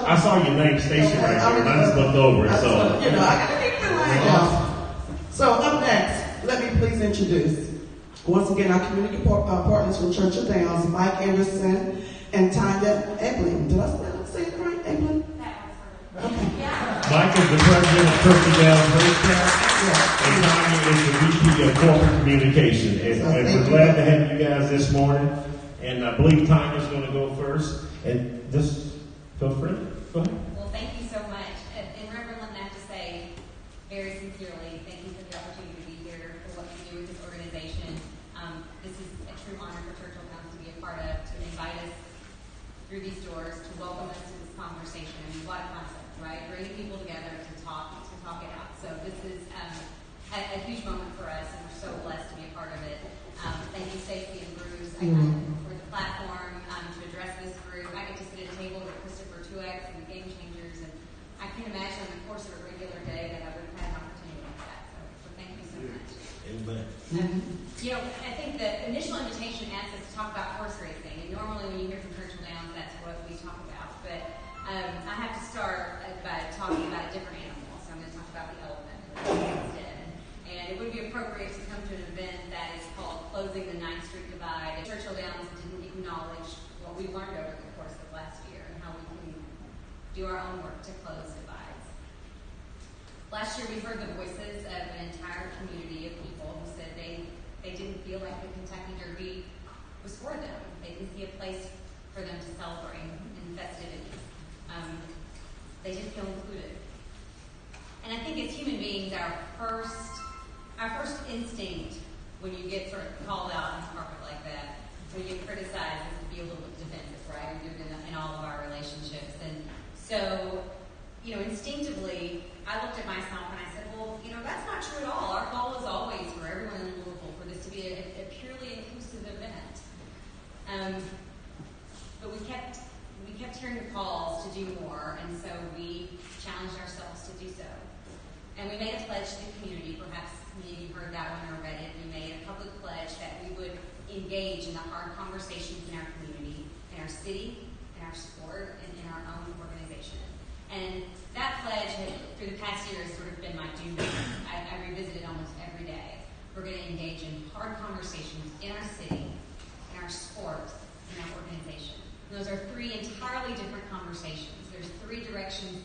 [SPEAKER 2] I saw your name, Stacy, right there, and I just looked over it. So
[SPEAKER 1] I got to keep it line out. So up next, let me please introduce, once again, our community partners from Churchill Downs, Mike Anderson and Tanya Eglin. Did I say it right, Eglin? Okay.
[SPEAKER 2] Mike is the president of Churchill Downs Racetrack, and Tanya is the VP of Corporate Communication. And we're glad to have you guys this morning. And I believe Tanya's going to go first. And just feel free. Go ahead.
[SPEAKER 8] Well, thank you so much. And Reverend Linton, I have to say, very sincerely, thank you for the opportunity to be here, for what you do with this organization. This is a true honor for Churchill Downs to be a part of, to invite us through these doors, to welcome us to this conversation. I mean, what a concept, right? Bringing people together to talk it out. So this is a huge moment for us, and we're so blessed to be a part of it. Thank you, Stacey and Bruce, for the platform to address this group. I get to sit at a table with Christopher Truex and the Game Changers, and I can't imagine in the course of a regular day that I would have had an opportunity like that. So thank you so much.
[SPEAKER 2] Amen.
[SPEAKER 8] I think the initial invitation asked us to talk about horse racing, and normally when you hear from Churchill Downs, that's what we talk about. But I have to start by talking about a different animal, so I'm going to talk about the elephant instead. And it would be appropriate to come to an event that is called Closing the 9th Street Divide. And Churchill Downs didn't acknowledge what we learned over the course of last year and how we can do our own work to close divides. Last year, we heard the voices of an entire community of people who said they didn't feel like the Kentucky Derby was for them. They didn't see a place for them to celebrate in festivities. They didn't feel included. And I think as human beings, our first instinct when you get sort of called out on the carpet like that, when you get criticized, is to be a little bit defensive, right? We do it in all of our relationships. And so, instinctively, I looked at myself and I said, well, that's not true at all. Our goal is always for everyone in Louisville for this to be a purely inclusive event. But we kept hearing the calls to do more, and so we challenged ourselves to do so. And we made a pledge to the community. Perhaps many of you heard that one or read it. We made a public pledge that we would engage in the hard conversations in our community, in our city, in our sport, and in our own organization. And that pledge, through the past year, has sort of been my do-list. I revisit it almost every day. We're going to engage in hard conversations in our city, in our sport, in our organization. And those are three entirely different conversations. there's three directions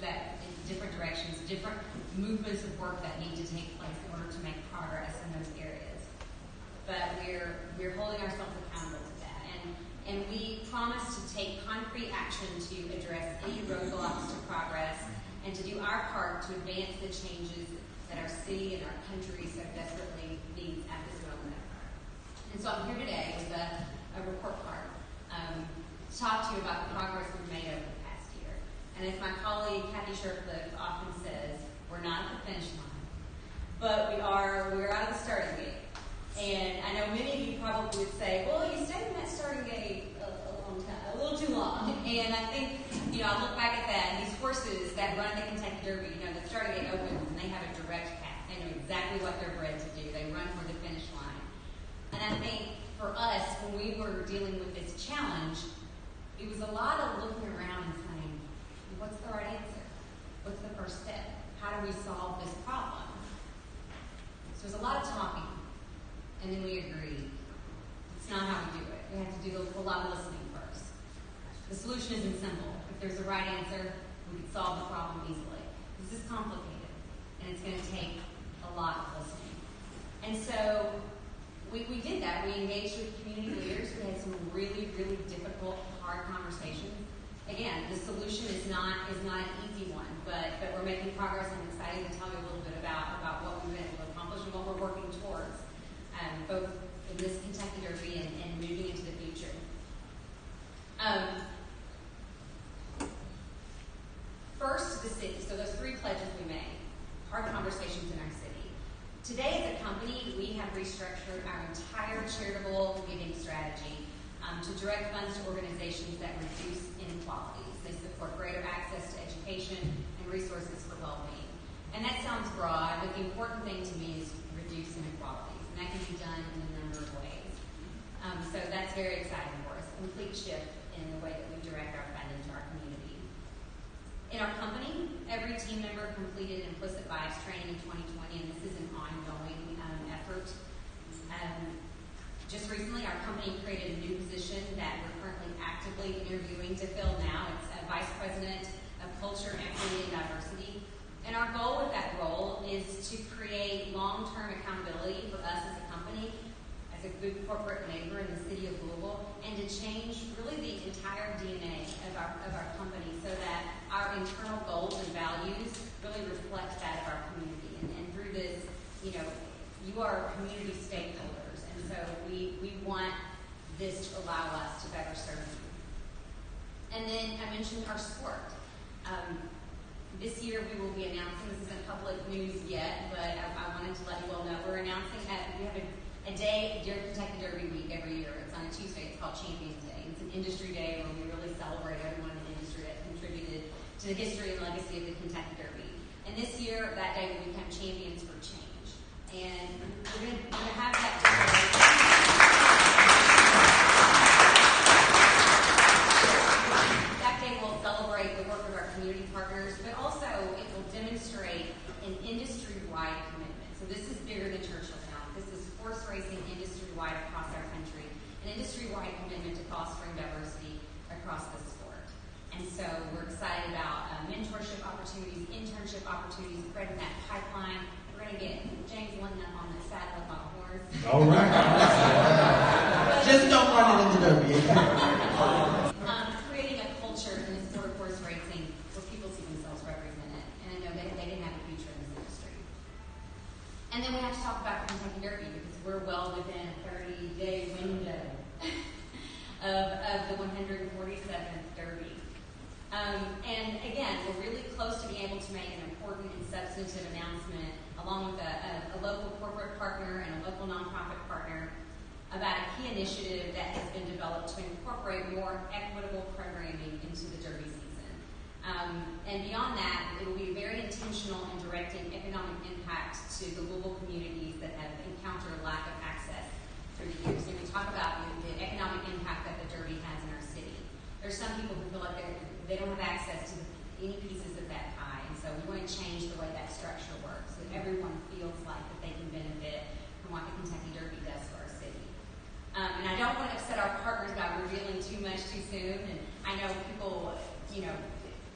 [SPEAKER 8] different movements of work that need to take place in order to make progress in those areas. But we're holding ourselves accountable to that. And we promise to take concrete action to address any roadblocks to progress and to do our part to advance the changes that our city and our country so desperately needs at this moment. And so I'm here today with a report card to talk to you about the progress we've made over the past year. And as my colleague Kathy Shercliffe often says, we're not at the finish line, but we're out of the starting gate. And I know many of you probably would say, well, you stayed in that starting gate a long time, a little too long. And I think, I look back at that, and these horses that run the Kentucky Derby, the starting gate opens, and they have a direct path. They know exactly what they're bred to do. They run for the finish line. And I think for us, when we were dealing with this challenge, it was a lot of looking around and saying, what's the right answer? What's the first step? How do we solve this problem? So there's a lot of talking. And then we agreed. It's not how we do it. We have to do a lot of listening first. The solution isn't simple. If there's a right answer, we can solve the problem easily. This is complicated, and it's going to take a lot of listening. And so we did that. We engaged with community leaders. We had some really, really difficult, hard conversations. Again, the solution is not an easy one, but we're making progress. I'm excited to tell you a little bit about what we've been able to accomplish and what we're working towards. Both in this Kentucky Derby and moving into the future. First, the city. So those three pledges we made, hard conversations in our city. Today, as a company, we have restructured our entire charitable giving strategy to direct funds to organizations that reduce inequalities. They support greater access to education and resources for well-being. And that sounds broad, but the important thing to me is reduce inequalities. And that can be done in a number of ways. So that's very exciting for us. Complete shift in the way that we direct our funding to our community. In our company, every team member completed implicit bias training in 2020, and this is an ongoing effort. Just recently, our company created a new position that we're currently actively interviewing to fill now. It's a Vice President of Culture, Equity, and Diversity. And our goal with that role is to create long-term accountability for us as a company, as a good corporate neighbor in the city of Louisville, and to change really the entire DNA of our company so that our internal goals and values really reflect that of our community. And through this, you are community stakeholders, and so we want this to allow us to better serve you. And then I mentioned our sport. This year we will be announcing, this isn't public news yet, but I wanted to let you all know, we're announcing that we have a day during Kentucky Derby week every year. It's on a Tuesday. It's called Champions Day. It's an industry day where we really celebrate everyone in the industry that contributed to the history and legacy of the Kentucky Derby. And this year, that day will become Champions for Change. And we're going to have that will celebrate the work of our community partners, but also it will demonstrate an industry-wide commitment. So this is bigger than Churchilltown. This is horse racing industry-wide across our country, an industry-wide commitment to fostering diversity across the sport. And so we're excited about mentorship opportunities, internship opportunities, spreading that pipeline. We're going to get James Linden up on the saddle of a horse.
[SPEAKER 2] All right.
[SPEAKER 1] Just don't run it in the Derby.
[SPEAKER 8] Creating a culture in the sport of horse racing where people see themselves represented, and I know that they can have a future in this industry. And then we have to talk about the Kentucky Derby because we're well within a 30-day window of the 147th Derby. And again, we're really close to being able to make an important and substantive announcement along with a local corporate partner and a local nonprofit partner about a key initiative that has been developed to incorporate more equitable programming into the Derby season. And beyond that, it will be very intentional in directing economic impact to the Louisville communities that have encountered a lack of access through the years. And we talk about the economic impact that the Derby has in our city. There's some people who feel like they don't have access to any pieces of that pie, and so we want to change the way that structure works so that everyone feels like that they can benefit from what the Kentucky Derby does for our city. And I don't want to upset our partners by revealing too much too soon. And I know people,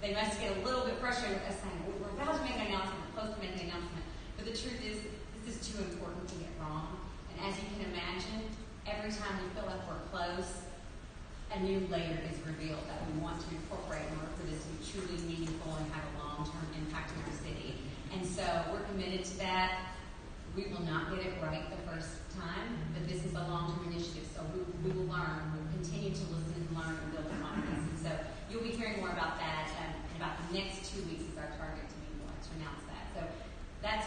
[SPEAKER 8] they must get a little bit frustrated with us saying, we're about to make an announcement, we're close to making an announcement. But the truth is, this is too important to get wrong. And as you can imagine, every time we feel like we're close, a new layer is revealed that we want to incorporate in order for this to be truly meaningful and have a long-term impact in our city. And so we're committed to that. We will not get it right the first time, but this is a long-term initiative, so we will learn. We'll continue to listen and learn and build upon this. And so you'll be hearing more about that in about the next 2 weeks is our target to announce that. So that's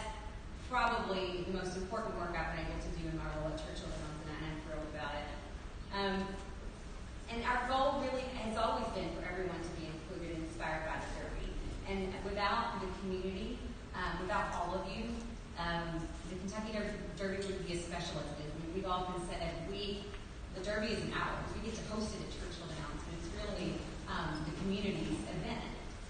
[SPEAKER 8] probably the most important work I've been able to do in my role at Churchill Downs, and I'm thrilled about it. And our goal really has always been for everyone to be included and inspired by the Derby. And without the community, without all of you, the Kentucky Derby would be as special as it is. I mean, we've often said the Derby is an hour. We get to host it at Churchill Downs, but it's really the community's event.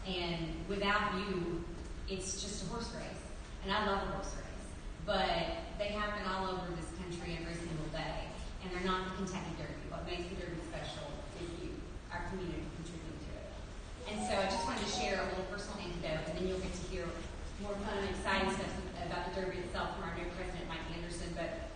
[SPEAKER 8] And without you, it's just a horse race. And I love a horse race. But they happen all over this country every single day. And they're not the Kentucky Derby. What makes the Derby special is you, our community, contributing to it. And so I just wanted to share a little personal anecdote, and then you'll get to hear more fun and exciting stuff about the Derby itself from our new president, Mike Anderson. But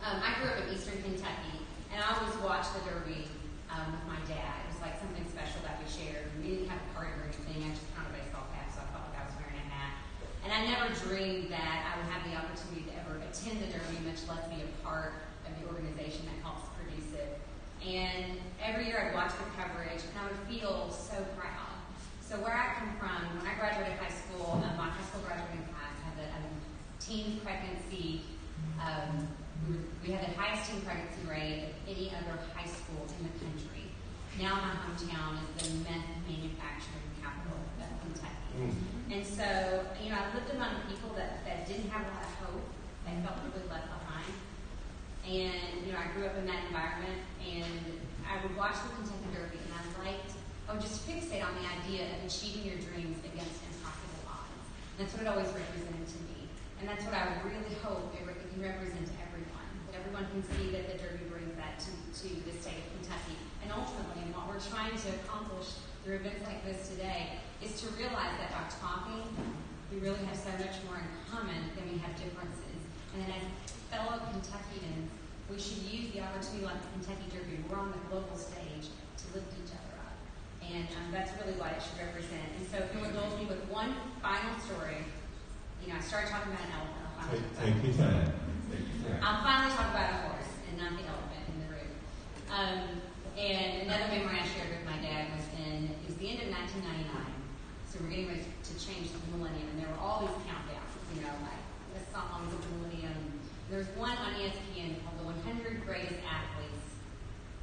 [SPEAKER 8] I grew up in eastern Kentucky, and I always watched the Derby with my dad. It was like something special that we shared. We didn't have a party or anything. I just put on a baseball cap, so I felt like I was wearing a hat. And I never dreamed that I would have the opportunity to ever attend the Derby, much less be a part of the organization that helps produce it. And every year I'd watch the coverage, and I would feel so proud. So where I come from, when I graduated high school, my high school graduating class had a teen pregnancy. We had the highest teen pregnancy rate of any other high school in the country. Now my hometown is the meth manufacturing capital of Kentucky. And so, I lived among people that didn't have a lot of hope, that felt really left behind. And, I grew up in that environment, and I would watch the Kentucky Derby, and I would just fixate on the idea of achieving your dreams against impossible odds. And that's what it always represented to me. And that's what I really hope it can represent to everyone, that everyone can see that the Derby brings that to the state of Kentucky. And ultimately, what we're trying to accomplish through events like this today is to realize that by talking, we really have so much more in common than we have differences. And then as fellow Kentuckians, we should use the opportunity like the Kentucky Derby. We're on the global stage to lift each other up. And that's really what it should represent. And so if you'll indulge me with one final story, I started talking about an elephant.
[SPEAKER 2] Take your time.
[SPEAKER 8] I'll finally talk about a horse and not the elephant in the room. And another memory I shared with my dad was it was the end of 1999. So we're getting ready to change the millennium, and there were all these countdowns, like the songs of the millennium. There was one on ESPN called the 100 Greatest Athletes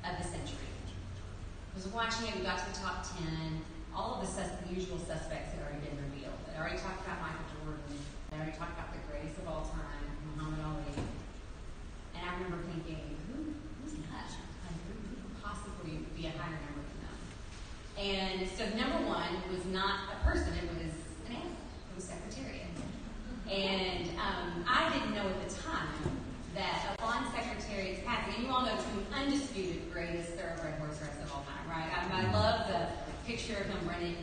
[SPEAKER 8] of the Century. I was watching it, we got to the top 10. All of the usual suspects had already been revealed. They already talked about Michael Jordan. They already talked about the greatest of all time, Muhammad Ali. And I remember thinking, who's that? Who could possibly be a higher number than them? And so number one was not a person, it was an animal. It was Secretariat. And I didn't know at the time that upon Secretariat's passing, and you all know two undisputed greatest thoroughbred horse race of all time, right? I love the picture of him winning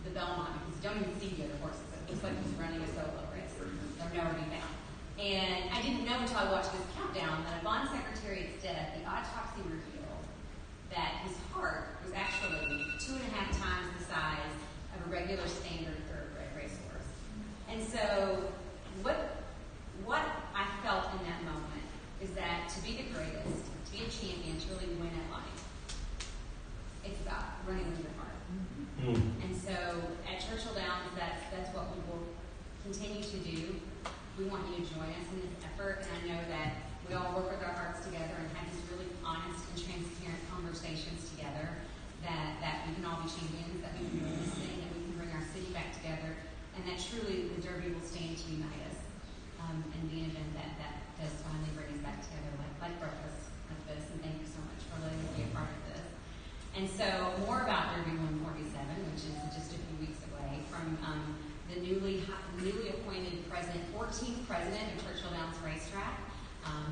[SPEAKER 8] the Belmont because you don't even see the other horses. It looks like he's running a solo race. They'll never be found. And I didn't know until I watched this countdown that upon Secretariat's death, the autopsy revealed that his heart was actually 2.5 times the size of a regular standard thoroughbred racehorse. And so what I felt in that moment is that to be the greatest, to be a champion, to really win at life, it's about running with your heart. And so at Churchill Downs, that's what we will continue to do. We want you to join us in this effort, and I know that we all work with our hearts together and have these really honest and transparent conversations together, that we can all be champions, that we can really sing, that we can bring our city back together, and that truly the Derby will stand to unite us and be an event that does finally bring us back together like breakfast like this. And thank you so much for letting me be a part of this. And so more about Derby 147, which is just a few weeks away, from the newly appointed 14th president of Churchill Downs Racetrack.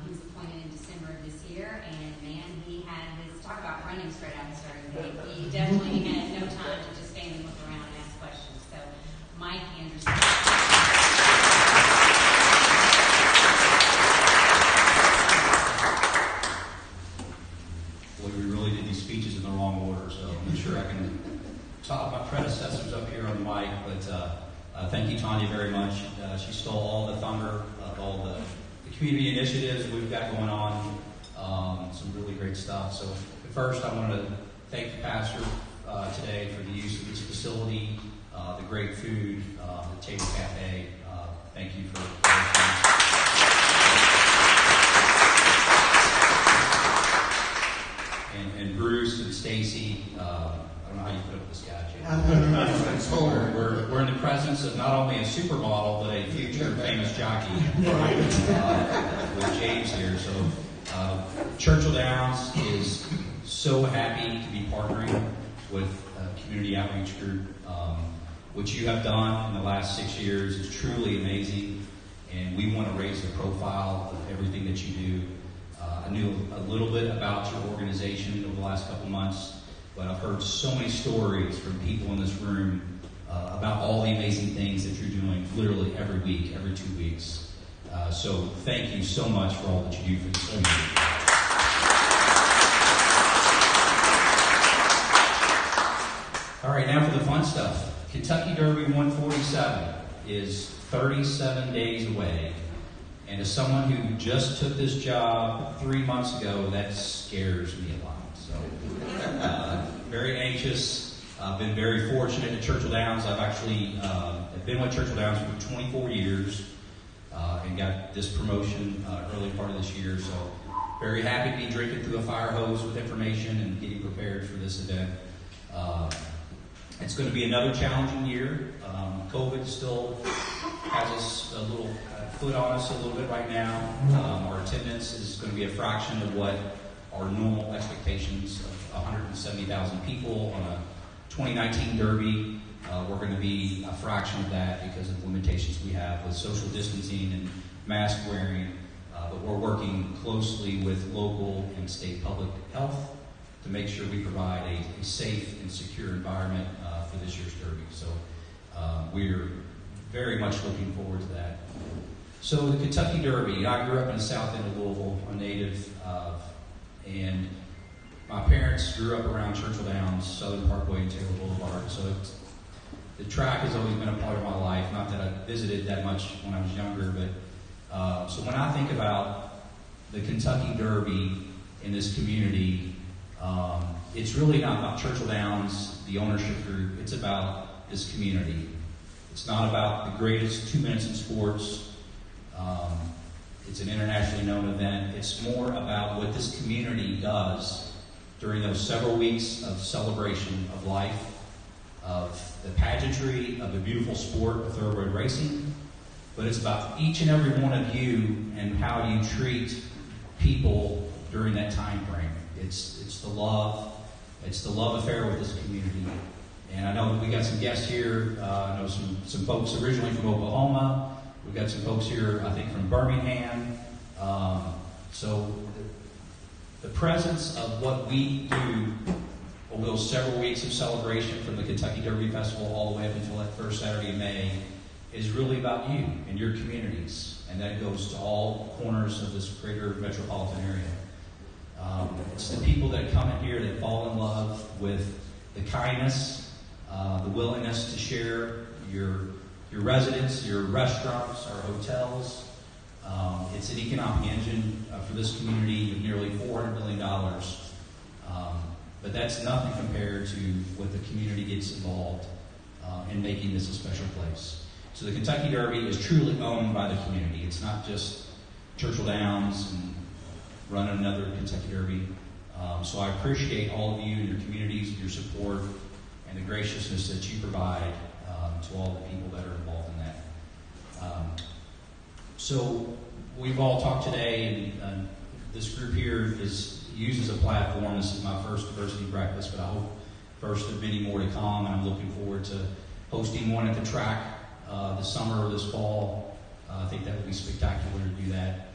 [SPEAKER 8] He was appointed in December of this year, and man, he had his talk about running straight out of the starting gate. He definitely had no time to just stand and look around.
[SPEAKER 9] community initiatives we've got going on, some really great stuff. So first, I want to thank the pastor today for the use of this facility, the great food, the Table Cafe. Thank you for and Bruce and Stacy. I don't know how you put up this guy, James. We're in the presence of not only a supermodel, but a future famous jockey with James here. So Churchill Downs is so happy to be partnering with Community Outreach Group. What you have done in the last 6 years is truly amazing, and we want to raise the profile of everything that you do. I knew a little bit about your organization over the last couple months, but I've heard so many stories from people in this room about all the amazing things that you're doing literally every week, every 2 weeks. So thank you so much for all that you do for this community. All right, now for the fun stuff. Kentucky Derby 147 is 37 days away. And as someone who just took this job 3 months ago, that scares me a lot. So, very anxious. I've been very fortunate at Churchill Downs. I've actually been with Churchill Downs for 24 years and got this promotion early part of this year. So, very happy to be drinking through a fire hose with information and getting prepared for this event. It's going to be another challenging year. COVID still has us a little foot on us a little bit right now. Our attendance is going to be a fraction of what our normal expectations of 170,000 people on a 2019 Derby. We're going to be a fraction of that because of the limitations we have with social distancing and mask wearing. But we're working closely with local and state public health to make sure we provide a safe and secure environment for this year's Derby. So we're very much looking forward to that. So the Kentucky Derby, I grew up in the south end of Louisville, a native, and my parents grew up around Churchill Downs, Southern Parkway, and Taylor Boulevard. So the track has always been a part of my life. Not that I visited that much when I was younger, but so when I think about the Kentucky Derby in this community, it's really not about Churchill Downs, the ownership group. It's about this community. It's not about the greatest 2 minutes in sports. It's an internationally known event. It's more about what this community does during those several weeks of celebration of life, of the pageantry of a beautiful sport of thoroughbred racing. But it's about each and every one of you and how you treat people during that time frame. It's the love. It's the love affair with this community. And I know that we got some guests here. I know some folks originally from Oklahoma. We've got some folks here, I think, from Birmingham. So the presence of what we do over those several weeks of celebration from the Kentucky Derby Festival all the way up until that first Saturday in May is really about you and your communities. And that goes to all corners of this greater metropolitan area. It's the people that come in here that fall in love with the kindness, the willingness to share your residents, your restaurants, our hotels. It's an economic engine for this community of nearly $400 million. But that's nothing compared to what the community gets involved in making this a special place. So the Kentucky Derby is truly owned by the community. It's not just Churchill Downs and running another Kentucky Derby. So I appreciate all of you and your communities and your support and the graciousness that you provide to all the people that are involved in that. So we've all talked today, and this group here uses a platform. This is my first diversity breakfast, but I hope first of many more to come, and I'm looking forward to hosting one at the track this summer or this fall. I think that would be spectacular to do that.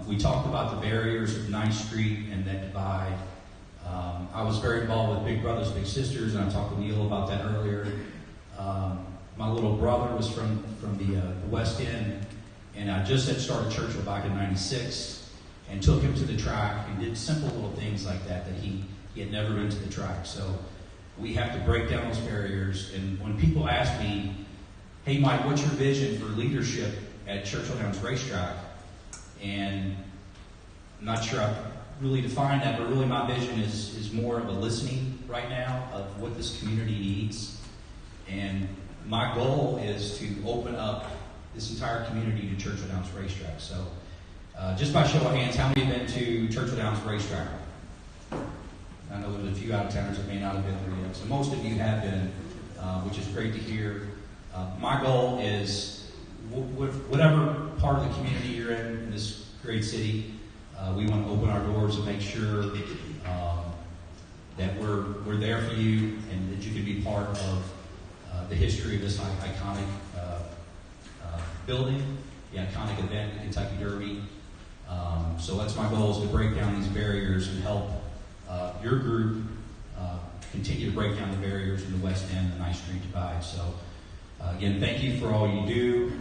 [SPEAKER 9] We talked about the barriers of 9th Street and that divide. I was very involved with Big Brothers Big Sisters, and I talked with Neil about that earlier. My little brother was from the West End, and I just had started Churchill back in '96 and took him to the track and did simple little things like that he had never been to the track. So we have to break down those barriers. And when people ask me, hey Mike, what's your vision for leadership at Churchill Downs Racetrack? And I'm not sure I've really defined that, but really my vision is more of a listening right now of what this community needs. And my goal is to open up this entire community to Churchill Downs Racetrack. So just by show of hands, how many have been to Churchill Downs Racetrack? I know there's a few out-of-towners that may not have been there yet. So most of you have been, which is great to hear. My goal is whatever part of the community you're in this great city, we want to open our doors and make sure that we're there for you and that you can be part of the history of this iconic building, the iconic event, the Kentucky Derby. So that's my goal, is to break down these barriers and help your group continue to break down the barriers in the West End, the Ninth Street Divide. So again, thank you for all you do.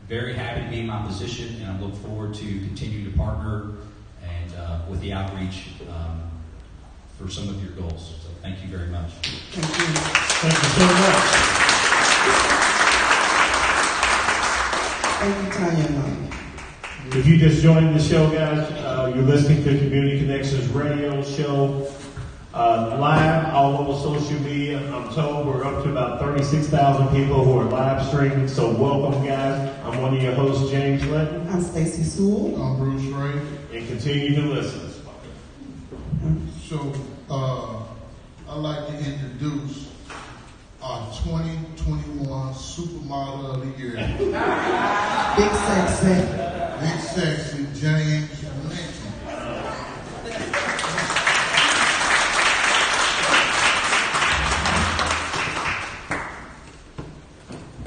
[SPEAKER 9] Very happy to be in my position, and I look forward to continue to partner and with the outreach for some of your goals. So thank you very much.
[SPEAKER 1] Thank you.
[SPEAKER 2] Thank you so much.
[SPEAKER 1] Thank you, Tanya and Mike.
[SPEAKER 2] If you just joined the show, guys, you're listening to Community Connections radio show live all over social media. I'm told we're up to about 36,000 people who are live streaming, so welcome, guys. I'm one of your hosts, James Linton.
[SPEAKER 1] I'm Stacy Sewell.
[SPEAKER 3] I'm Bruce Ray.
[SPEAKER 2] And continue to listen.
[SPEAKER 3] So, I'd like to introduce our 2021 Supermodel of the Year, Big Sexy James Linton.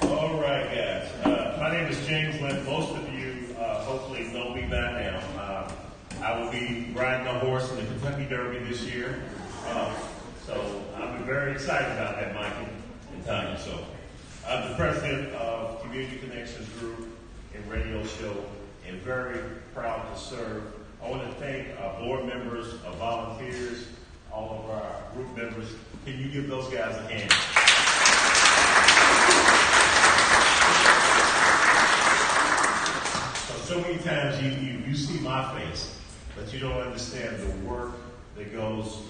[SPEAKER 2] All right, guys. My name is James Linton. Most of you hopefully know me by now. I will be riding a horse in the Kentucky Derby this year. So I'm very excited about that, Mike and Tanya. So I'm the president of Community Connections Group and radio show, and very proud to serve. I want to thank our board members, our volunteers, all of our group members. Can you give those guys a hand? So many times you see my face, but you don't understand the work that goes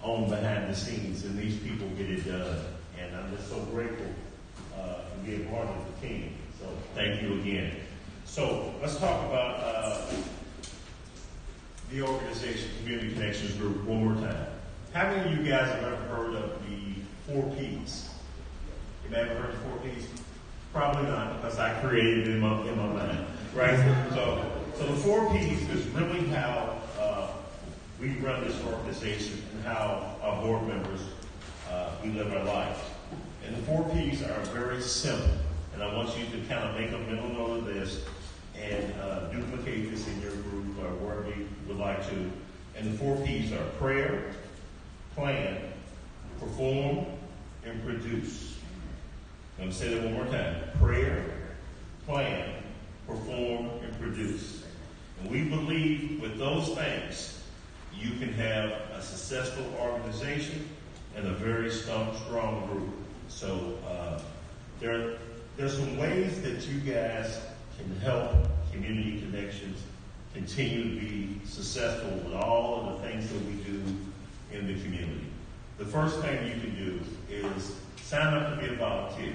[SPEAKER 2] on behind the scenes, and these people get it done. And I'm just so grateful to be a part of the team. So thank you again. So let's talk about the organization, Community Connections Group, one more time. How many of you guys have ever heard of the 4 Ps? You ever heard of 4 Ps? Probably not, because I created it in my mind, right? So the 4 Ps is really how we run this organization and how our board members, we live our lives. And the 4 Ps are very simple. And I want you to kind of make a mental note of this and duplicate this in your group or wherever you would like to. And the 4 Ps are prayer, plan, perform, and produce. I'm going to say that one more time. Prayer, plan, perform, and produce. And we believe with those things, you can have a successful organization and a very strong group. So there's some ways that you guys can help Community Connections continue to be successful with all of the things that we do in the community. The first thing you can do is sign up to be a volunteer.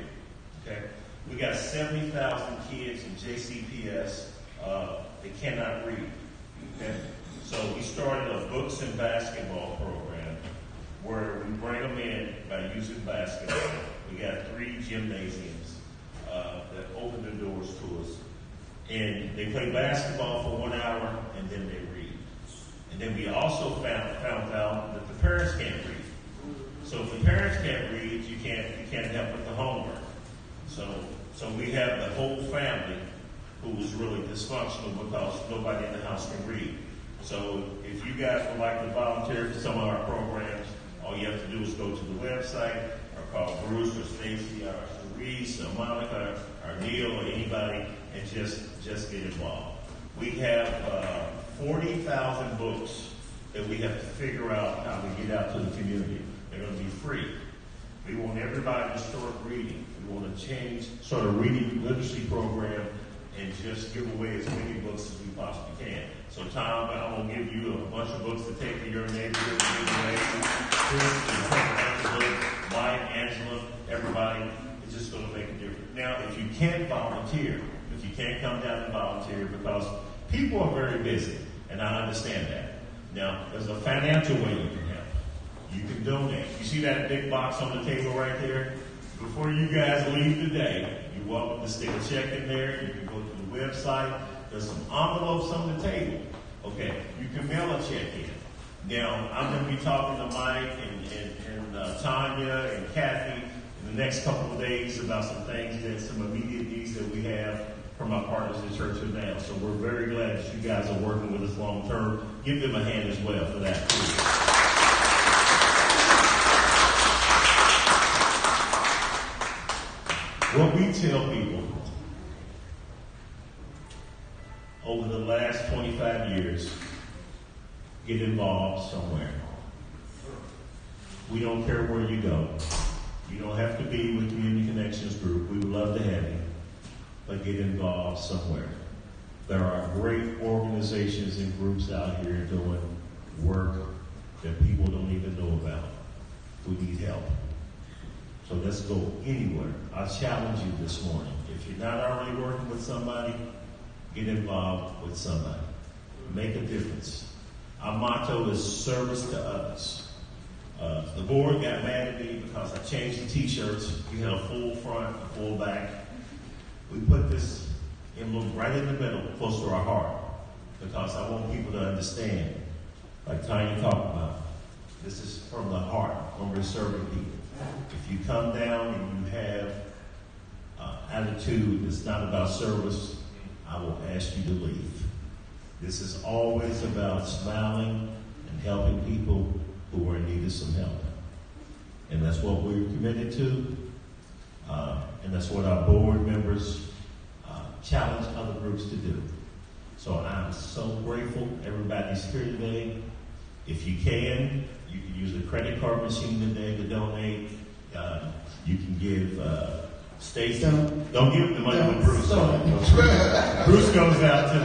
[SPEAKER 2] Okay? We got 70,000 kids in JCPS that cannot read. Okay? So we started a books and basketball program where we bring them in by using basketball. We got 3 gymnasiums that open the doors to us. And they play basketball for 1 hour, and then they read. And then we also found out that the parents can't read. So if the parents can't read, you can't help with the homework. So we have the whole family who was really dysfunctional because nobody in the house can read. So if you guys would like to volunteer for some of our programs, all you have to do is go to the website or call Bruce or Stacy or Reese or Monica or Neil or anybody and just get involved. We have 40,000 books that we have to figure out how to get out to the community. They're going to be free. We want everybody to start reading. We want to change sort of reading literacy program and just give away as many books as we possibly can. So Tom, I'm going to give you a bunch of books to take to your neighborhood and give away. Chris, Angela, Mike, Angela, everybody. It's just going to make a difference. Now, if you can't volunteer, if you can't come down and volunteer, because people are very busy, and I understand that. Now, there's a financial way you can help. You can donate. You see that big box on the table right there? Before you guys leave today, you're welcome to stick a check in there. You can go to the website. There's some envelopes on the table. Okay, you can mail a check in. Now, I'm going to be talking to Mike and Tanya and Kathy in the next couple of days about some things, that some immediate needs that we have from our partners at Churchill Downs. So we're very glad that you guys are working with us long term. Give them a hand as well for that, too. What we tell people over the last 25 years, get involved somewhere. We don't care where you go. You don't have to be with Community Connections Group. We would love to have you, but get involved somewhere. There are great organizations and groups out here doing work that people don't even know about who need help. So let's go anywhere. I challenge you this morning. If you're not already working with somebody, get involved with somebody. Make a difference. Our motto is service to others. The board got mad at me because I changed the t-shirts. We had a full front, a full back. We put this emblem right in the middle, close to our heart, because I want people to understand, like Tanya talked about, this is from the heart when we're serving people. If you come down and you have attitude that's not about service, I will ask you to leave. This is always about smiling and helping people who are in need of some help. And that's what we're committed to. And that's what our board members challenge other groups to do. So I'm so grateful everybody's here today. If you can use a credit card machine today to donate. You can give Stacy. Don't give the money to Bruce. Bruce goes out to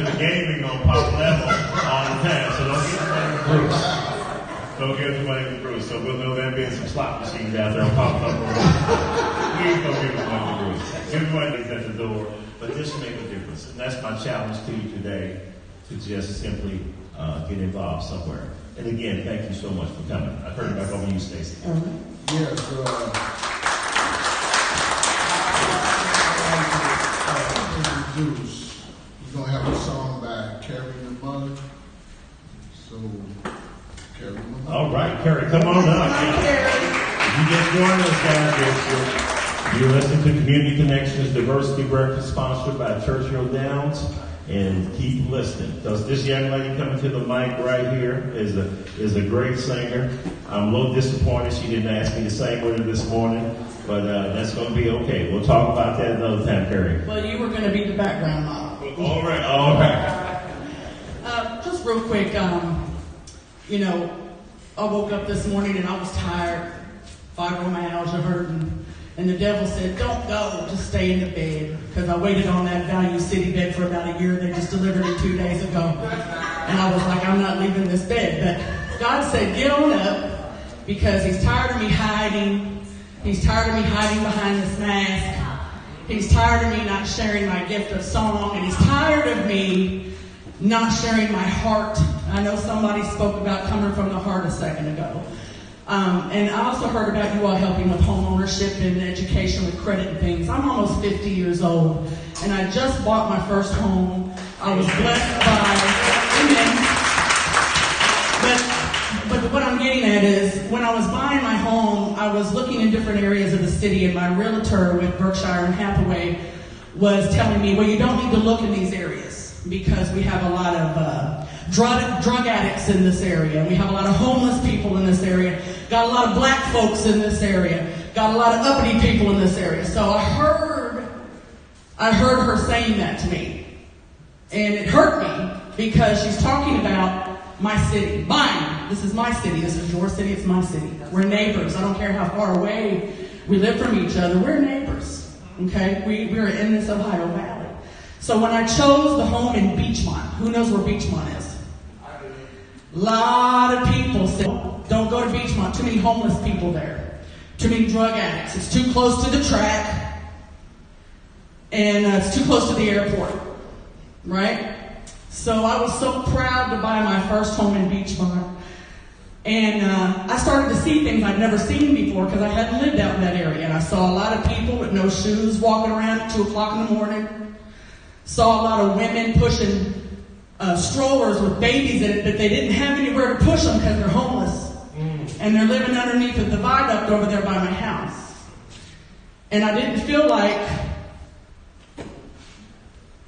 [SPEAKER 2] the gaming on Pop Level all the time. So don't give the money to Bruce. Don't give the money to Bruce. So we'll know there'll be some slot machines out there on Pop Level. Please don't give the money to Bruce. Give the money at the door. But just make a difference. And that's my challenge to you today, to just simply get involved somewhere. And again, thank you so much for coming. I turn it back over to you, Stacy.
[SPEAKER 3] Yes, introduce. We're gonna have a song by Carrie the Mother. So, Carrie the Mother.
[SPEAKER 2] All right, Carrie, come on up. If you just joined us, guys, you're listening to Community Connections Diversity Breakfast, sponsored by Churchill Downs. And keep listening, because this young lady coming to the mic right here is a great singer. I'm a little disappointed she didn't ask me to sing with her this morning, but that's going to be okay. We'll talk about that another time, Carrie.
[SPEAKER 10] Well, you were going to be the background model.
[SPEAKER 2] All right.
[SPEAKER 10] Just real quick, I woke up this morning and I was tired, fibromyalgia hurting. And the devil said, don't go, just stay in the bed. Because I waited on that Value City bed for about a year. They just delivered it 2 days ago. And I was like, I'm not leaving this bed. But God said, get on up, because he's tired of me hiding. He's tired of me hiding behind this mask. He's tired of me not sharing my gift of song. And he's tired of me not sharing my heart. I know somebody spoke about coming from the heart a second ago. And I also heard about you all helping with home ownership and education with credit and things. I'm almost 50 years old, and I just bought my first home. I was blessed by, but what I'm getting at is, when I was buying my home, I was looking in different areas of the city, and my realtor with Berkshire and Hathaway was telling me, well, you don't need to look in these areas because we have a lot of drug addicts in this area. We have a lot of homeless people in this area. Got a lot of black folks in this area. Got a lot of uppity people in this area. So I heard her saying that to me. And it hurt me, because she's talking about my city. Mine. This is my city. This is your city. It's my city. We're neighbors. I don't care how far away we live from each other. We're neighbors. Okay? We're in this Ohio Valley. So when I chose the home in Beachmont, who knows where Beachmont is? A lot of people said, don't go to Beachmont, too many homeless people there. Too many drug addicts. It's too close to the track. And it's too close to the airport. Right? So I was so proud to buy my first home in Beachmont. And I started to see things I'd never seen before because I hadn't lived out in that area. And I saw a lot of people with no shoes walking around at 2 o'clock in the morning. Saw a lot of women pushing strollers with babies in it, but they didn't have anywhere to push them because they're homeless. And they're living underneath the viaduct over there by my house. And I didn't feel like...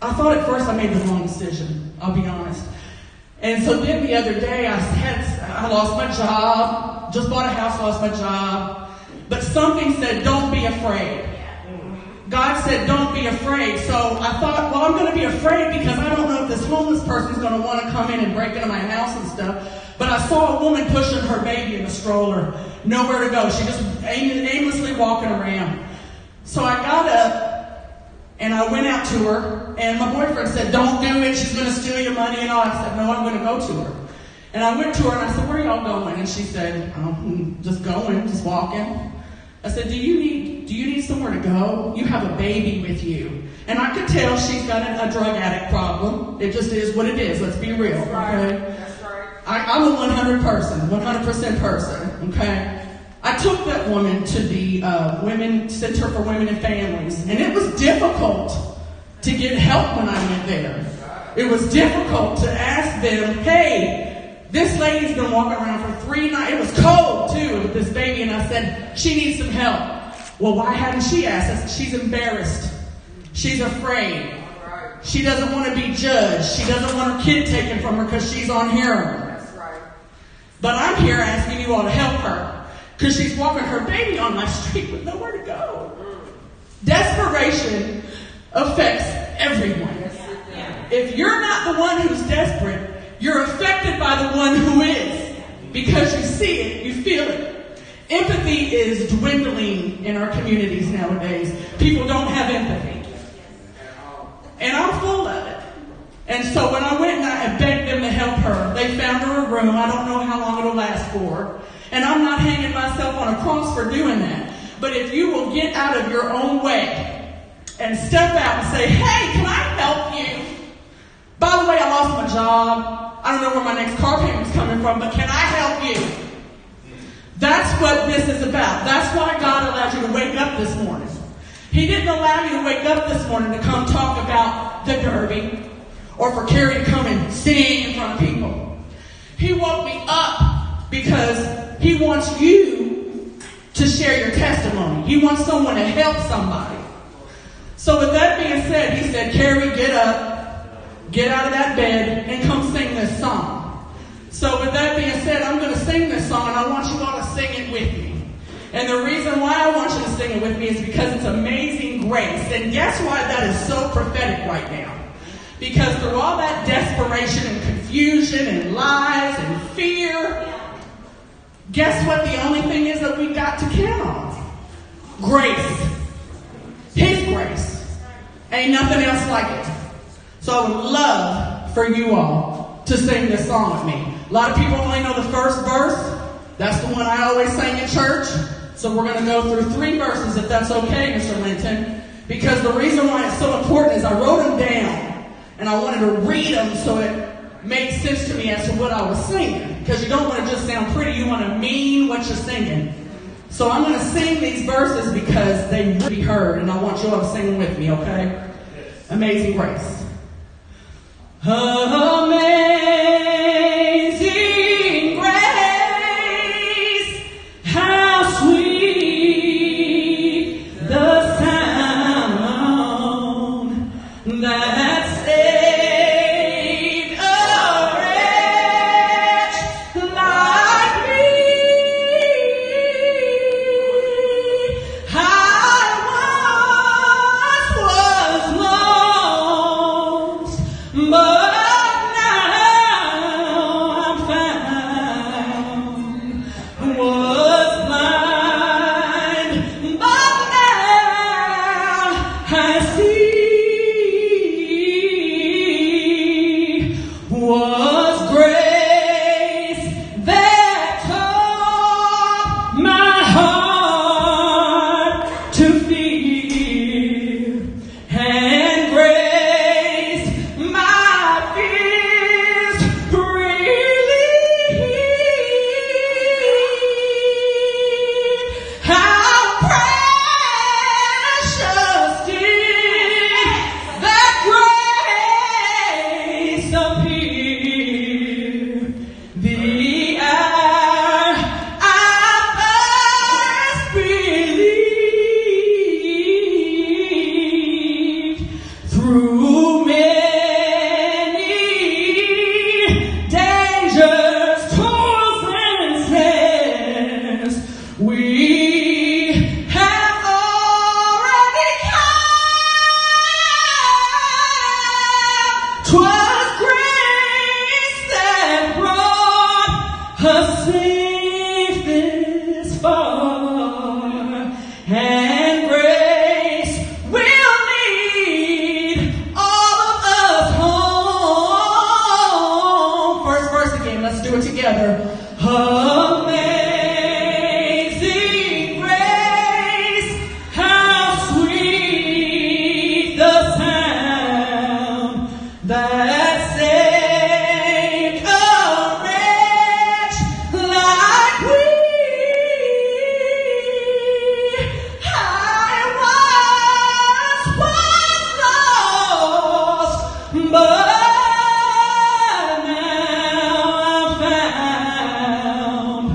[SPEAKER 10] I thought at first I made the wrong decision, I'll be honest. And so then the other day I lost my job, just bought a house, lost my job. But something said, don't be afraid. God said, don't be afraid. So I thought, well, I'm going to be afraid because I don't know if this homeless person's going to want to come in and break into my house and stuff. But I saw a woman pushing her baby in the stroller, nowhere to go. She just aimlessly walking around. So I got up and I went out to her, and my boyfriend said, don't do it, she's going to steal your money and all. I said, no, I'm going to go to her. And I went to her and I said, where are y'all going? And she said, just going, just walking. I said, do you need somewhere to go? You have a baby with you. And I could tell she's got a drug addict problem. It just is what it is. Let's be real, okay?
[SPEAKER 5] That's right.
[SPEAKER 10] I'm a 100% person, okay? I took that woman to the Center for Women and Families, and it was difficult to get help when I went there. It was difficult to ask them, hey, this lady's been walking around for 3 nights. It was cold, too, with this baby, and I said, she needs some help. Well, why hadn't she asked us? She's embarrassed. She's afraid. She doesn't want to be judged. She doesn't want her kid taken from her because she's on heroin.
[SPEAKER 5] That's right.
[SPEAKER 10] But I'm here asking you all to help her because she's walking her baby on my street with nowhere to go. Desperation affects everyone. If you're not the one who's desperate, you're affected by the one who is, because you see it, you feel it. Empathy is dwindling in our communities nowadays. People don't have empathy. And I'm full of it. And so when I went and I begged them to help her, they found her a room. I don't know how long it'll last for. And I'm not hanging myself on a cross for doing that. But if you will get out of your own way and step out and say, hey, can I help you? By the way, I lost my job. I don't know where my next car payment's coming from, but can I help you? That's what this is about. That's why God allowed you to wake up this morning. He didn't allow you to wake up this morning to come talk about the Derby or for Carrie to come and sing in front of people. He woke me up because he wants you to share your testimony. He wants someone to help somebody. So with that being said, he said, Carrie, get up, get out of that bed, and come sing this song. So with that being said, I'm going to sing this song, and I want you all to sing it with me. And the reason why I want you to sing it with me is because it's Amazing Grace. And guess why that is so prophetic right now? Because through all that desperation and confusion and lies and fear, guess what the only thing is that we got to count on? Grace. His grace. Ain't nothing else like it. So I would love for you all to sing this song with me. A lot of people only know the first verse. That's the one I always sang in church. So we're going to go through 3 verses, if that's okay, Mr. Linton. Because the reason why it's so important is I wrote them down. And I wanted to read them so it made sense to me as to what I was singing. Because you don't want to just sound pretty. You want to mean what you're singing. So I'm going to sing these verses because they will be heard. And I want you all to sing them with me, okay? Amazing Grace. Amazing grace, how sweet the sound that saved a wretch like me. I once was lost, but disappear. The hour I first believed through many dangers, toils, and snares, we have already come. 'Twas grace that brought us safe this far, and grace will lead all of us home. First verse again, let's do it together. Amazing grace, how sweet the sound that saved a wretch like me. I once lost, but now I'm found.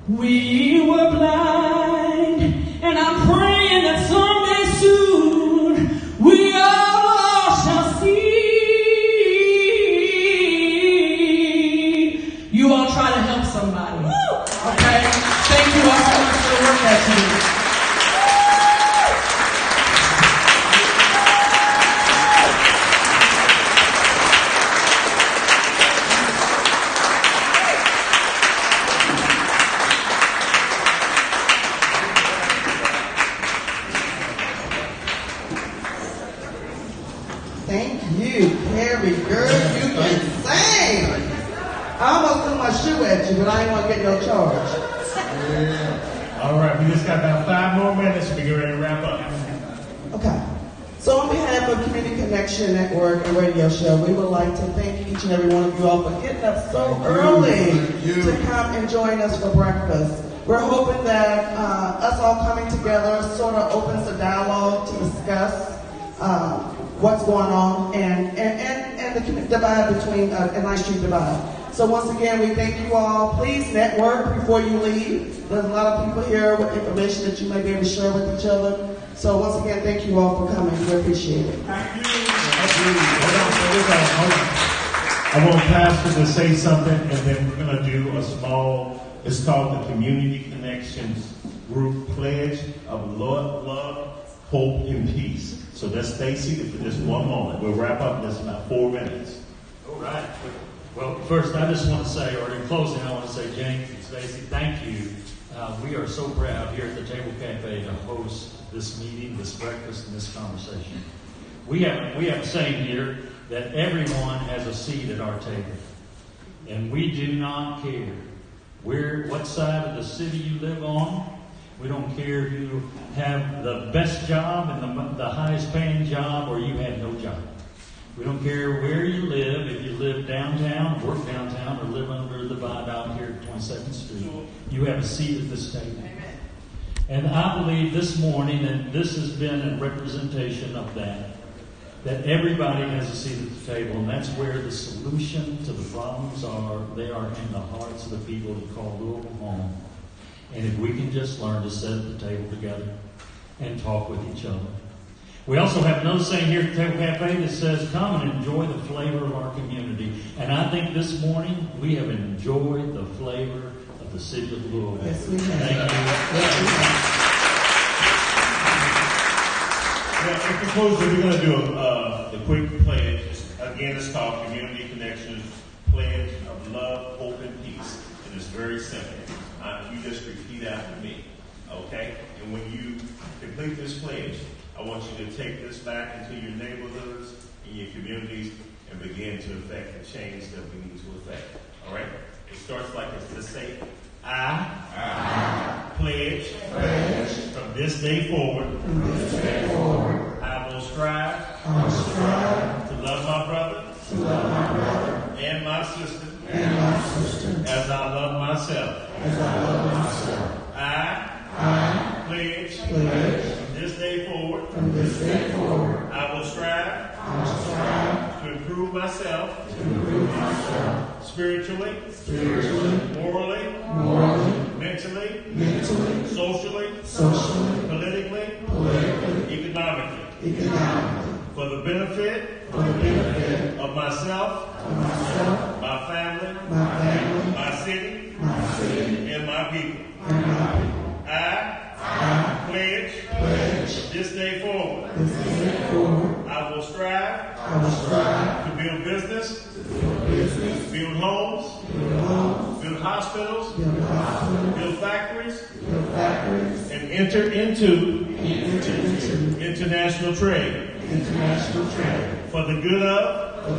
[SPEAKER 10] We were blind, and I'm praying that someday soon we all shall see. You all try to help somebody. Okay? Thank you all so much for the work that you do.
[SPEAKER 1] Thank you, Carrie. Girl, you can sing. I almost threw my shoe at you, but I didn't want to get no charge.
[SPEAKER 2] All right, we just got about 5 more minutes. We get ready to wrap up.
[SPEAKER 1] Okay. So on behalf of Community Connection Network and Radio Show, we would like to thank each and every one of you all for getting up so early to come and join us for breakfast. We're hoping that us all coming together sort of opens the dialogue to discuss what's going on and the divide between a nice street divide. So once again, we thank you all. Please network before you leave. There's a lot of people here with information that you may be able to share with each other. So once again, thank you all for coming. We appreciate it.
[SPEAKER 2] I want Pastor to say something, and then we're going to do a small, it's called the Community Connections Group Pledge of Love, Hope, and Peace. So let's stay seated for just one moment. We'll wrap up in just about 4 minutes.
[SPEAKER 11] All right. Well, first, I just want to say, or in closing, I want to say, James and Stacy, thank you. We are so proud here at the Table Cafe to host this meeting, this breakfast, and this conversation. We have a saying here that everyone has a seat at our table. And we do not care what side of the city you live on. We don't care if you have the best job and the highest paying job or you have no job. We don't care where you live, if you live downtown, work downtown, or live under the viaduct here at 22nd Street. You have a seat at this table. And I believe this morning, and this has been a representation of that everybody has a seat at the table, and that's where the solution to the problems are. They are in the hearts of the people that call Louisville home. And if we can just learn to sit at the table together and talk with each other. We also have another saying here at the Table Cafe that says, come and enjoy the flavor of our community. And I think this morning we have enjoyed the flavor of the city of Louisville.
[SPEAKER 1] Yes, we have.
[SPEAKER 11] Thank you.
[SPEAKER 1] Yes, we have.
[SPEAKER 2] Well, in conclusion, we're going to do the quick pledge. Again, it's called Community Connections Pledge of Love, Hope, and Peace. And it's very simple. You just repeat after me, okay? And when you complete this pledge, I want you to take this back into your neighborhoods and your communities and begin to affect the change that we need to affect. All right? It starts like this. Let's say, I pledge from this day forward, I will strive to love my brother and my sister as I love myself. I pledge from this day forward, I will strive to improve myself spiritually, morally, mentally, socially, politically, economically, for the benefit of myself, my family, my city, and my people. I pledge this day forward. I will strive to build business, build homes, build hospitals, build factories, and enter into international trade for the good of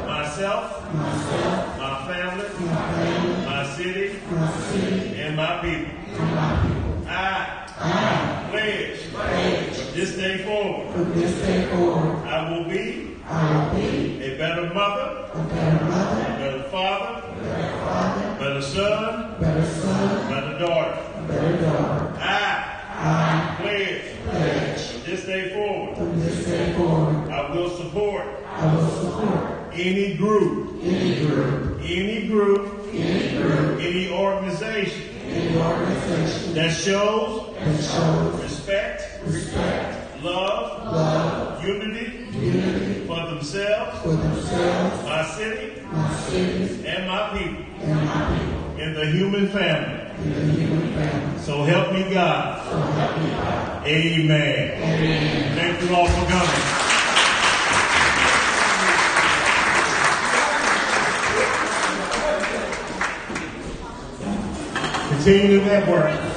[SPEAKER 2] myself, my family, my city, and my people. I pledge from this day forward. I will be a better mother, a better father, better son, better daughter. I pledge from this day forward. I will support any group, any organization that shows respect, love, unity for themselves, my city, and my people, in the human family. So help me God. Amen. Thank you all for coming. Continue to network.